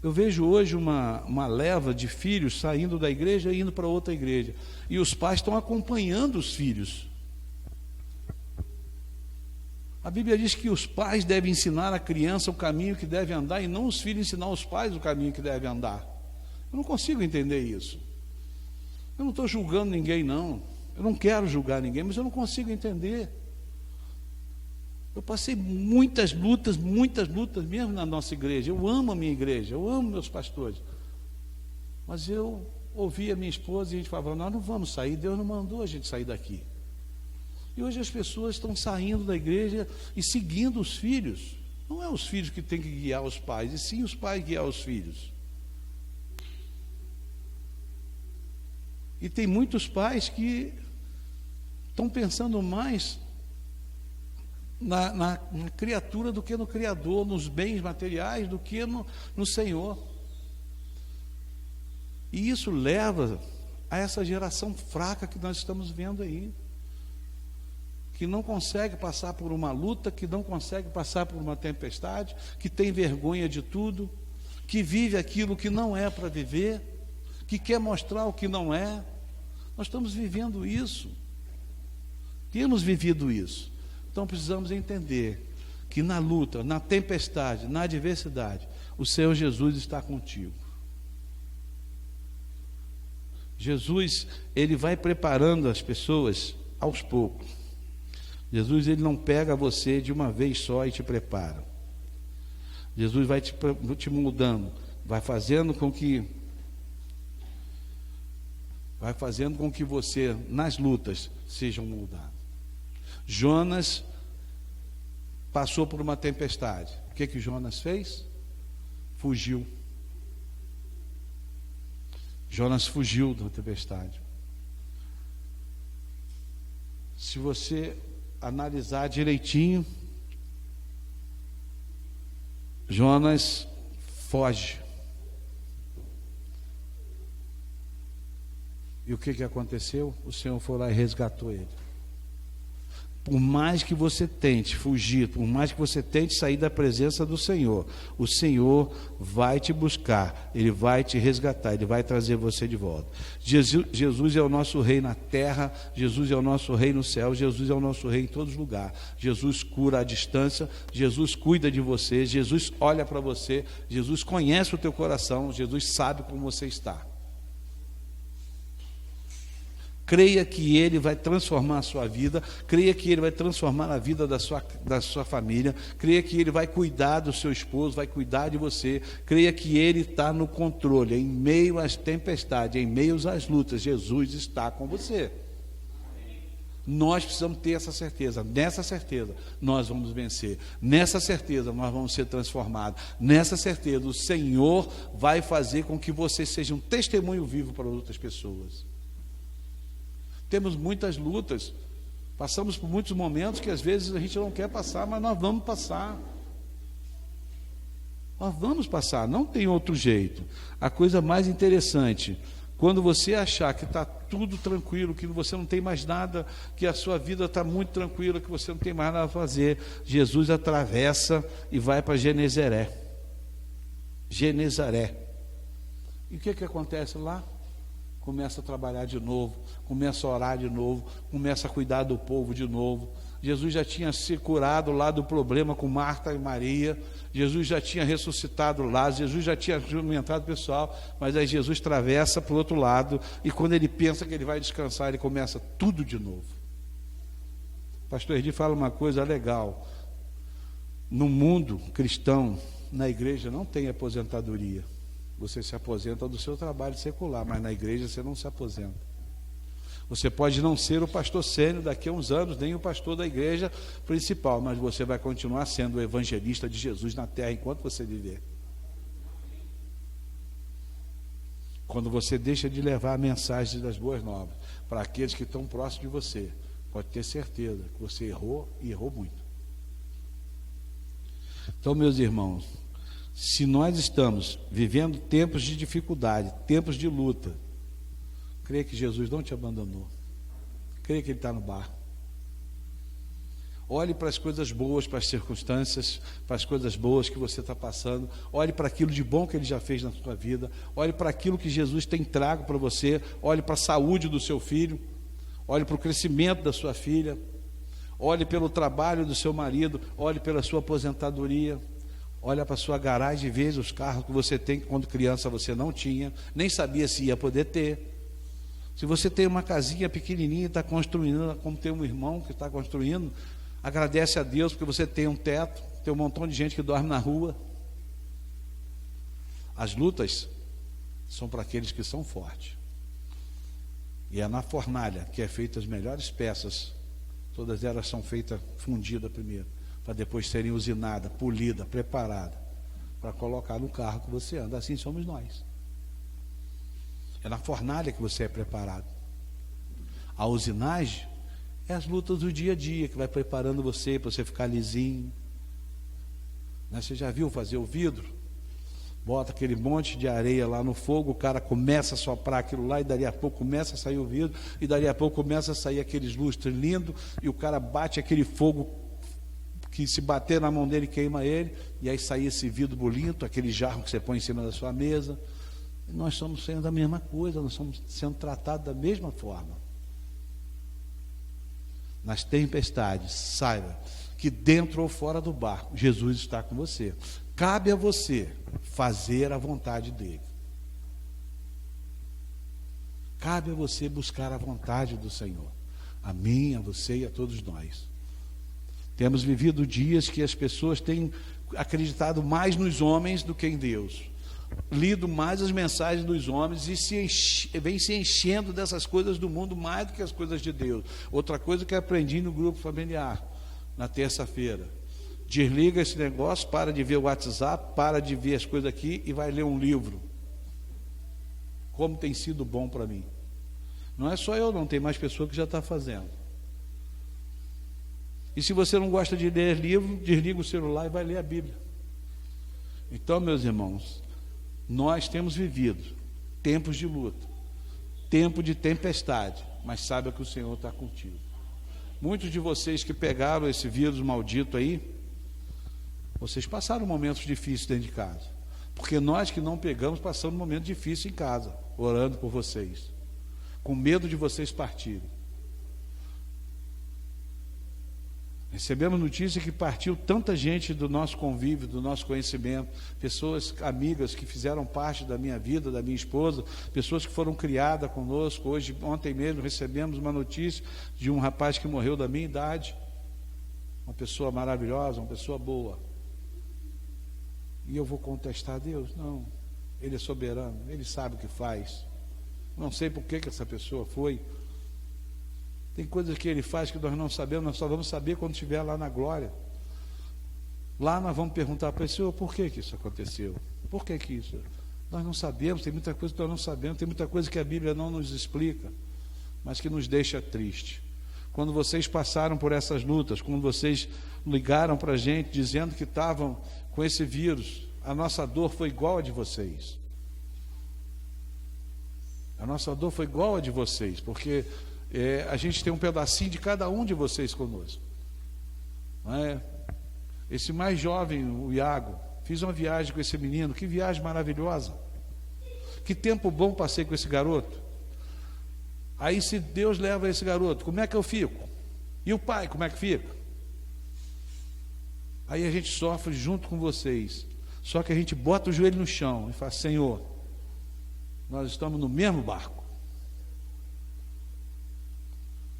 Eu vejo hoje uma leva de filhos saindo da igreja e indo para outra igreja. E os pais estão acompanhando os filhos. A Bíblia diz que os pais devem ensinar a criança o caminho que deve andar e não os filhos ensinar os pais o caminho que deve andar. Eu não consigo entender isso. Eu não estou julgando ninguém, não. Eu não quero julgar ninguém, mas eu não consigo entender. Eu passei muitas lutas mesmo na nossa igreja. Eu amo a minha igreja, eu amo meus pastores. Mas eu ouvi a minha esposa e a gente falava, nós não vamos sair, Deus não mandou a gente sair daqui. E hoje as pessoas estão saindo da igreja e seguindo os filhos. Não é os filhos que têm que guiar os pais, e sim os pais guiar os filhos. E tem muitos pais que estão pensando mais na criatura do que no Criador, nos bens materiais do que no Senhor. E isso leva a essa geração fraca que nós estamos vendo aí, que não consegue passar por uma luta, que não consegue passar por uma tempestade, que tem vergonha de tudo, que vive aquilo que não é para viver, que quer mostrar o que não é. Nós estamos vivendo isso, temos vivido isso. Então precisamos entender que na luta, na tempestade, na adversidade, o Senhor Jesus está contigo. Jesus, Ele vai preparando as pessoas aos poucos. Jesus, Ele não pega você de uma vez só e te prepara. Jesus vai te mudando, vai fazendo com que você, nas lutas, seja moldado. Jonas passou por uma tempestade. O que Jonas fez? Fugiu. Jonas fugiu da tempestade. Se você analisar direitinho, Jonas foge. E o que aconteceu? O Senhor foi lá e resgatou ele. Por mais que você tente fugir, por mais que você tente sair da presença do Senhor, o Senhor vai te buscar, Ele vai te resgatar, Ele vai trazer você de volta. Jesus é o nosso rei na terra, Jesus é o nosso rei no céu, Jesus é o nosso rei em todos os lugares. Jesus cura à distância, Jesus cuida de você, Jesus olha para você, Jesus conhece o teu coração, Jesus sabe como você está. Creia que Ele vai transformar a sua vida, creia que Ele vai transformar a vida da sua família, creia que Ele vai cuidar do seu esposo, vai cuidar de você, creia que Ele está no controle, em meio às tempestades, em meio às lutas, Jesus está com você. Nós precisamos ter essa certeza, nessa certeza nós vamos vencer, nessa certeza nós vamos ser transformados, nessa certeza o Senhor vai fazer com que você seja um testemunho vivo para outras pessoas. Temos muitas lutas, passamos por muitos momentos que às vezes a gente não quer passar, mas nós vamos passar. Nós vamos passar, não tem outro jeito. A coisa mais interessante, quando você achar que está tudo tranquilo, que você não tem mais nada, que a sua vida está muito tranquila, que você não tem mais nada a fazer, Jesus atravessa e vai para Genezaré. E o que acontece lá? Começa a trabalhar de novo, começa a orar de novo, começa a cuidar do povo de novo. Jesus já tinha se curado lá do problema com Marta e Maria, Jesus já tinha ressuscitado Lázaro, Jesus já tinha alimentado o pessoal, mas aí Jesus atravessa para o outro lado, e quando ele pensa que ele vai descansar, ele começa tudo de novo. Pastor Erdi fala uma coisa legal: no mundo cristão, na igreja, não tem aposentadoria. Você se aposenta do seu trabalho secular, mas na igreja você não se aposenta. Você pode não ser o pastor sênior daqui a uns anos, nem o pastor da igreja principal, mas você vai continuar sendo o evangelista de Jesus na terra enquanto você viver. Quando você deixa de levar a mensagem das boas novas para aqueles que estão próximos de você, pode ter certeza que você errou e errou muito. Então, meus irmãos, se nós estamos vivendo tempos de dificuldade, tempos de luta, creia que Jesus não te abandonou, creia que Ele está no barco. Olhe para as coisas boas, para as circunstâncias, para as coisas boas que você está passando, olhe para aquilo de bom que Ele já fez na sua vida, olhe para aquilo que Jesus tem trago para você, olhe para a saúde do seu filho, olhe para o crescimento da sua filha, olhe pelo trabalho do seu marido, olhe pela sua aposentadoria. Olha para a sua garagem e veja os carros que você tem, que quando criança você não tinha, nem sabia se ia poder ter. Se você tem uma casinha pequenininha e está construindo, como tem um irmão que está construindo, agradece a Deus porque você tem um teto, tem um montão de gente que dorme na rua. As lutas são para aqueles que são fortes. E é na fornalha que é feitas as melhores peças. Todas elas são feitas fundidas primeiro, para depois serem usinadas, polidas, preparadas, para colocar no carro que você anda. Assim somos nós. É na fornalha que você é preparado. A usinagem é as lutas do dia a dia, que vai preparando você para você ficar lisinho. Você já viu fazer o vidro? Bota aquele monte de areia lá no fogo, o cara começa a soprar aquilo lá, e dali a pouco começa a sair o vidro, e dali a pouco começa a sair aqueles lustres lindos, e o cara bate aquele fogo que, se bater na mão dele, queima ele, e aí sai esse vidro bonito, aquele jarro que você põe em cima da sua mesa. E nós estamos sendo a mesma coisa, nós estamos sendo tratados da mesma forma. Nas tempestades, saiba que dentro ou fora do barco, Jesus está com você. Cabe a você fazer a vontade dele. Cabe a você buscar a vontade do Senhor. A mim, a você e a todos nós. Temos vivido dias que as pessoas têm acreditado mais nos homens do que em Deus. Lido mais as mensagens dos homens e vem se enchendo dessas coisas do mundo mais do que as coisas de Deus. Outra coisa que eu aprendi no grupo familiar, na terça-feira: desliga esse negócio, para de ver o WhatsApp, para de ver as coisas aqui e vai ler um livro. Como tem sido bom para mim. Não é só eu não, tem mais pessoas que já estão fazendo. E se você não gosta de ler livro, desliga o celular e vai ler a Bíblia. Então, meus irmãos, nós temos vivido tempos de luta, tempo de tempestade, mas saiba que o Senhor está contigo. Muitos de vocês que pegaram esse vírus maldito aí, vocês passaram momentos difíceis dentro de casa, porque nós que não pegamos passamos momentos difíceis em casa, orando por vocês, com medo de vocês partirem. Recebemos notícia que partiu tanta gente do nosso convívio, do nosso conhecimento, pessoas amigas que fizeram parte da minha vida, da minha esposa, pessoas que foram criadas conosco. Ontem mesmo recebemos uma notícia de um rapaz que morreu da minha idade, uma pessoa maravilhosa, uma pessoa boa. E eu vou contestar a Deus? Não, Ele é soberano, Ele sabe o que faz. Não sei por que essa pessoa foi. Tem coisas que Ele faz que nós não sabemos, nós só vamos saber quando estiver lá na glória. Lá nós vamos perguntar para o Senhor: por que isso aconteceu? Por que isso? Nós não sabemos, tem muita coisa que nós não sabemos, tem muita coisa que a Bíblia não nos explica, mas que nos deixa triste. Quando vocês passaram por essas lutas, quando vocês ligaram para a gente dizendo que estavam com esse vírus, a nossa dor foi igual a de vocês. A nossa dor foi igual a de vocês, porque a gente tem um pedacinho de cada um de vocês conosco. Não é? Esse mais jovem, o Iago, fiz uma viagem com esse menino, que viagem maravilhosa. Que tempo bom passei com esse garoto. Aí, se Deus leva esse garoto, como é que eu fico? E o pai, como é que fica? Aí a gente sofre junto com vocês. Só que a gente bota o joelho no chão e fala: Senhor, nós estamos no mesmo barco.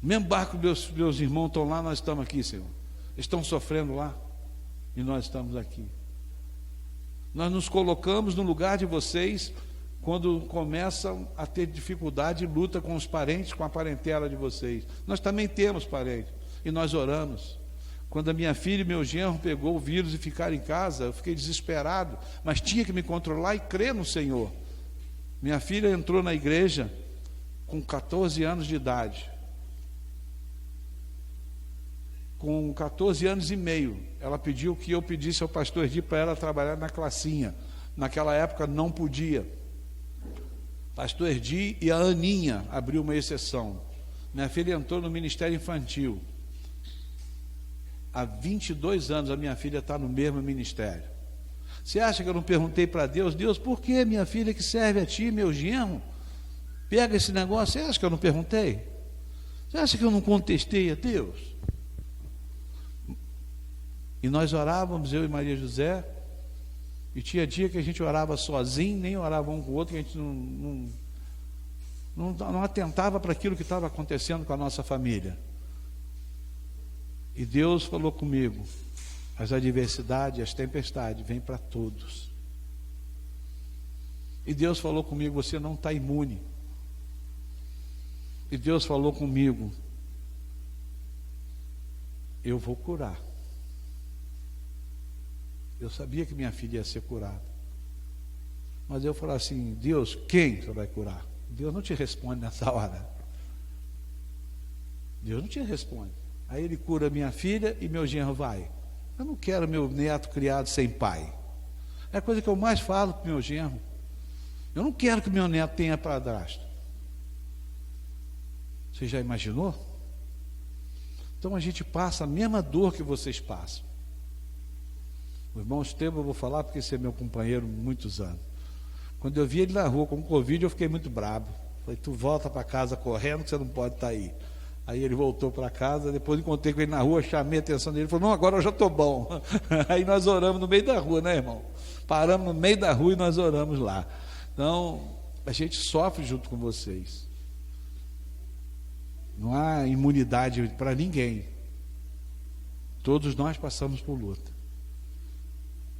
No mesmo barco, meus irmãos estão lá, nós estamos aqui, Senhor. Eles estão sofrendo lá e nós estamos aqui. Nós nos colocamos no lugar de vocês quando começam a ter dificuldade e luta com os parentes, com a parentela de vocês. Nós também temos parentes e nós oramos. Quando a minha filha e meu genro pegou o vírus e ficaram em casa, eu fiquei desesperado, mas tinha que me controlar e crer no Senhor. Minha filha entrou na igreja com 14 anos de idade. Com 14 anos e meio, ela pediu que eu pedisse ao pastor Edi para ela trabalhar na classinha. Naquela época não podia. Pastor Edi e a Aninha abriu uma exceção. Minha filha entrou no ministério infantil. Há 22 anos a minha filha está no mesmo ministério. Você acha que eu não perguntei para Deus: Deus, por que minha filha que serve a ti, meu genro, pega esse negócio? Você acha que eu não perguntei? Você acha que eu não contestei a Deus? E nós orávamos, eu e Maria José, e tinha dia que a gente orava sozinho, nem orava um com o outro, que a gente não atentava para aquilo que estava acontecendo com a nossa família. E Deus falou comigo: as adversidades, as tempestades vêm para todos. E Deus falou comigo: você não está imune. E Deus falou comigo: eu vou curar. Eu sabia que minha filha ia ser curada. Mas eu falei assim: Deus, quem você vai curar? Deus não te responde nessa hora. Deus não te responde. Aí Ele cura minha filha e meu genro vai. Eu não quero meu neto criado sem pai. É a coisa que eu mais falo para o meu genro. Eu não quero que meu neto tenha padrasto. Você já imaginou? Então a gente passa a mesma dor que vocês passam. O irmão Esteban, eu vou falar porque esse é meu companheiro há muitos anos. Quando eu vi ele na rua com Covid, eu fiquei muito bravo. Falei: tu volta para casa correndo que você não pode estar aí. Aí ele voltou para casa, depois encontrei com ele na rua, chamei a atenção dele, ele falou: não, agora eu já estou bom. Aí nós oramos no meio da rua, né, irmão? Paramos no meio da rua e nós oramos lá. Então, a gente sofre junto com vocês. Não há imunidade para ninguém. Todos nós passamos por luta.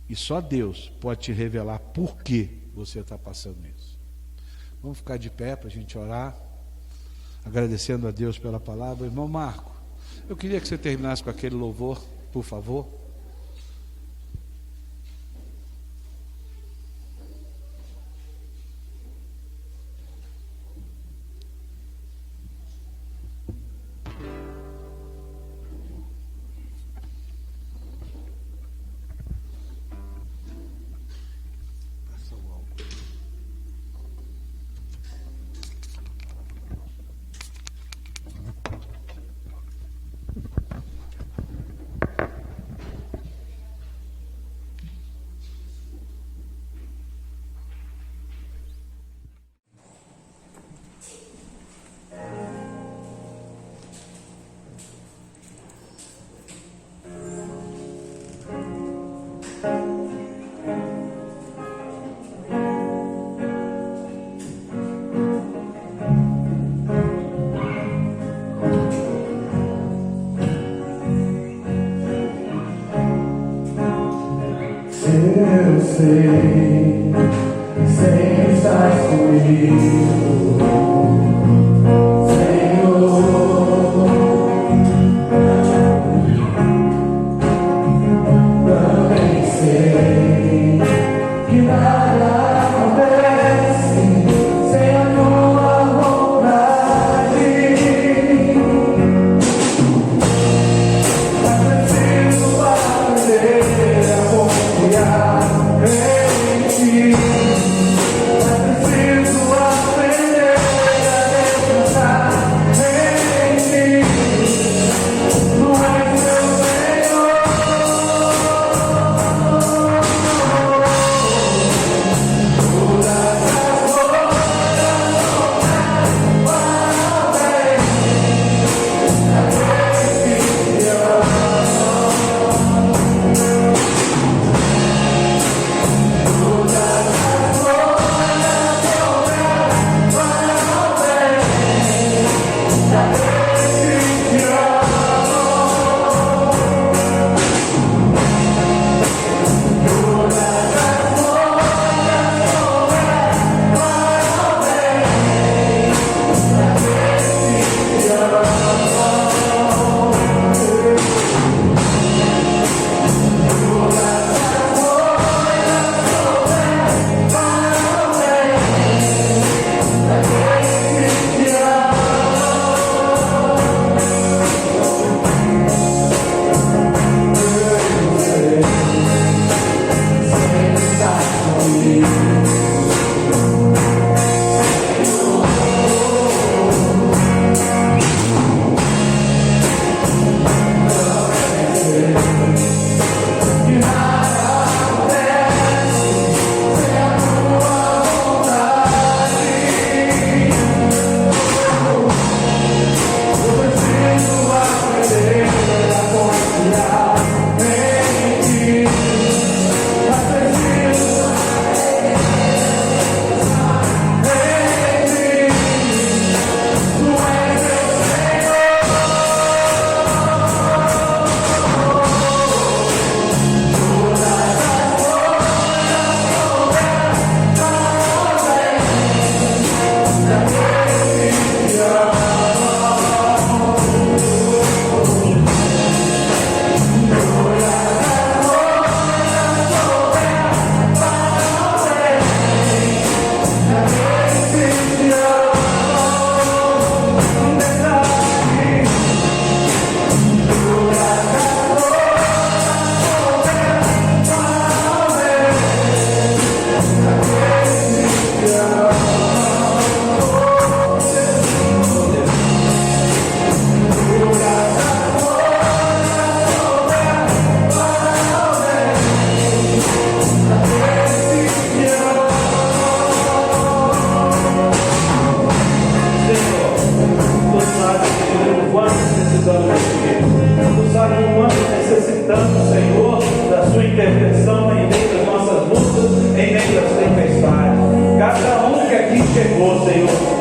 E só Deus pode te revelar por que você está passando isso. Vamos ficar de pé para a gente orar, agradecendo a Deus pela palavra. Irmão Marco, eu queria que você terminasse com aquele louvor, por favor.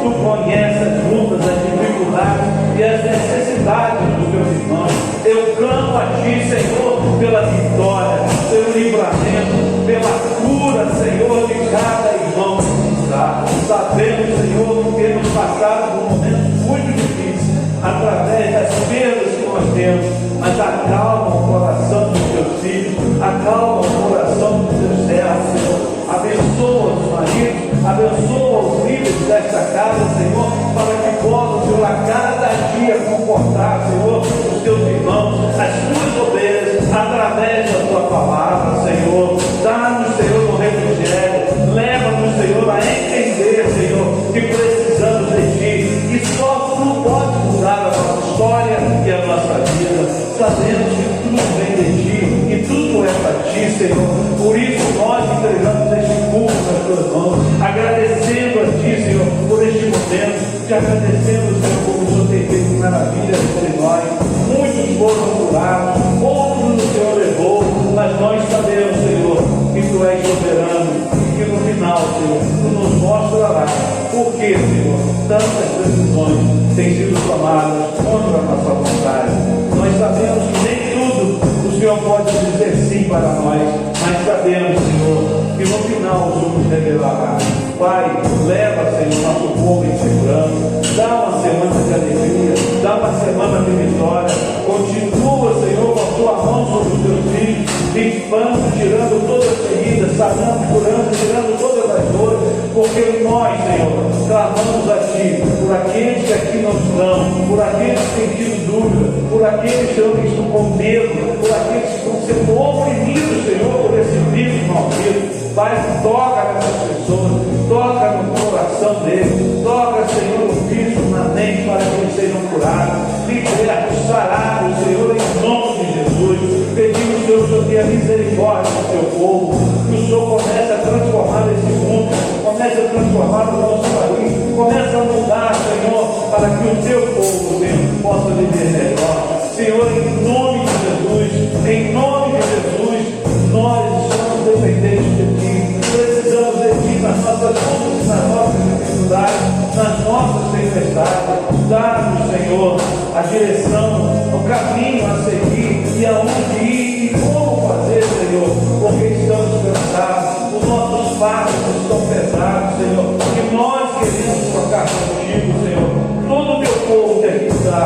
Tu conheces as lutas, as dificuldades e as necessidades dos teus irmãos. Eu clamo a Ti, Senhor, pela vitória, pelo livramento, pela cura, Senhor, de cada irmão que está. Sabemos, Senhor, que temos passado por momentos muito difíceis, através das perdas que nós temos, mas acalma o coração dos teus filhos, acalma o coração dos teus servos, Senhor. Abençoa os maridos, abençoa os líderes desta casa, Senhor, para que possam, Senhor, a cada dia comportar, Senhor, os teus irmãos, as tuas ovelhas, através da tua palavra, Senhor. Dá-nos, Senhor, um refrigério, leva-nos, Senhor, a entender, Senhor, que precisamos de Ti, e só Tu podes mudar a nossa história e a nossa vida. Sabemos que tudo vem de Ti e tudo é para Ti, Senhor. Por isso nós entregamos este culto nas Tuas mãos, agradecendo a Ti, Senhor, por este momento, te agradecendo, Senhor, como o Senhor tem feito maravilhas entre nós. Muitos foram curados, outros o Senhor levou, mas nós sabemos, Senhor, que Tu és soberano e que no final, Senhor, Tu nos mostrarás por que, Senhor, tantas decisões têm sido tomadas contra a nossa vontade. Nós sabemos que nem tudo o Senhor pode dizer sim para nós, mas sabemos, Senhor, que no final o Senhor nos revelará. Pai, leva, Senhor, nosso povo em segurança, dá uma semana de alegria, dá uma semana de vitória, continua, Senhor, com a tua mão sobre os teus filhos, limpando, tirando todas as feridas, sanando, curando, tirando todas as dores, porque nós, Senhor, clamamos a Ti, por aqueles que aqui não estão, por aqueles que têm tido dúvida, por aqueles, Senhor, que estão com medo, por aqueles que estão sendo oprimidos, Senhor, por esse vírus maldito. Pai, toca nessas pessoas, toca no coração deles, toca, Senhor, o físico na mente para que eles sejam curados, libertos, sarados, Senhor, em nome de Jesus. Pedimos, Senhor, que o Senhor tenha misericórdia do Teu povo, que o Senhor comece a transformar esse mundo, comece a transformar o nosso país, comece a mudar, Senhor, para que o Teu povo, Senhor, possa viver melhor. Senhor, em nome de Jesus, em nome de Jesus, nós estamos dependentes de Ti, precisamos de Ti nas nossas lutas, nas nossas dificuldades, nas nossas tempestades. Dá-nos, Senhor, a direção, o caminho a seguir e aonde ir e como fazer, Senhor, porque estamos cansados, os nossos fardos estão pesados, Senhor, e nós queremos trocar contigo, Senhor. Todo o Teu povo que aqui está,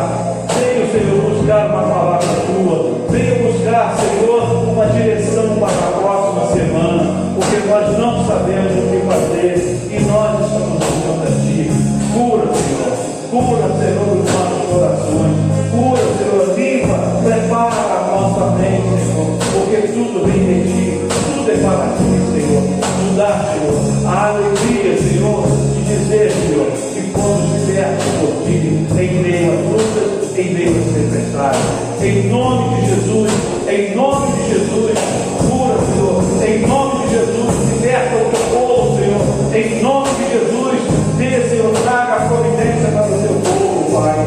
venha, Senhor, buscar uma palavra Tua, venha buscar, Senhor, uma direção para a próxima semana, porque nós não sabemos o que fazer e nós estamos buscando a Ti. Cura, Senhor, os nossos corações, cura, Senhor, limpa, prepara a nossa mente, Senhor, porque tudo vem de Ti, tudo é para Ti, Senhor. Nos dá, Senhor, a alegria, Senhor, de dizer, Senhor, que fomos libertos por Ti, em meio às lutas, em meio às tempestades. Em nome de Jesus, cura, Senhor, em nome de Jesus, liberta o Teu povo, Senhor, em nome de Jesus, dê, Senhor, traga a providência para o Teu povo, Pai.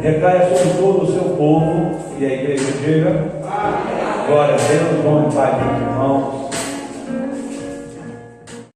Recaia sobre todo o seu povo, e a igreja diga: glória a Deus, bom e pai, meus irmãos.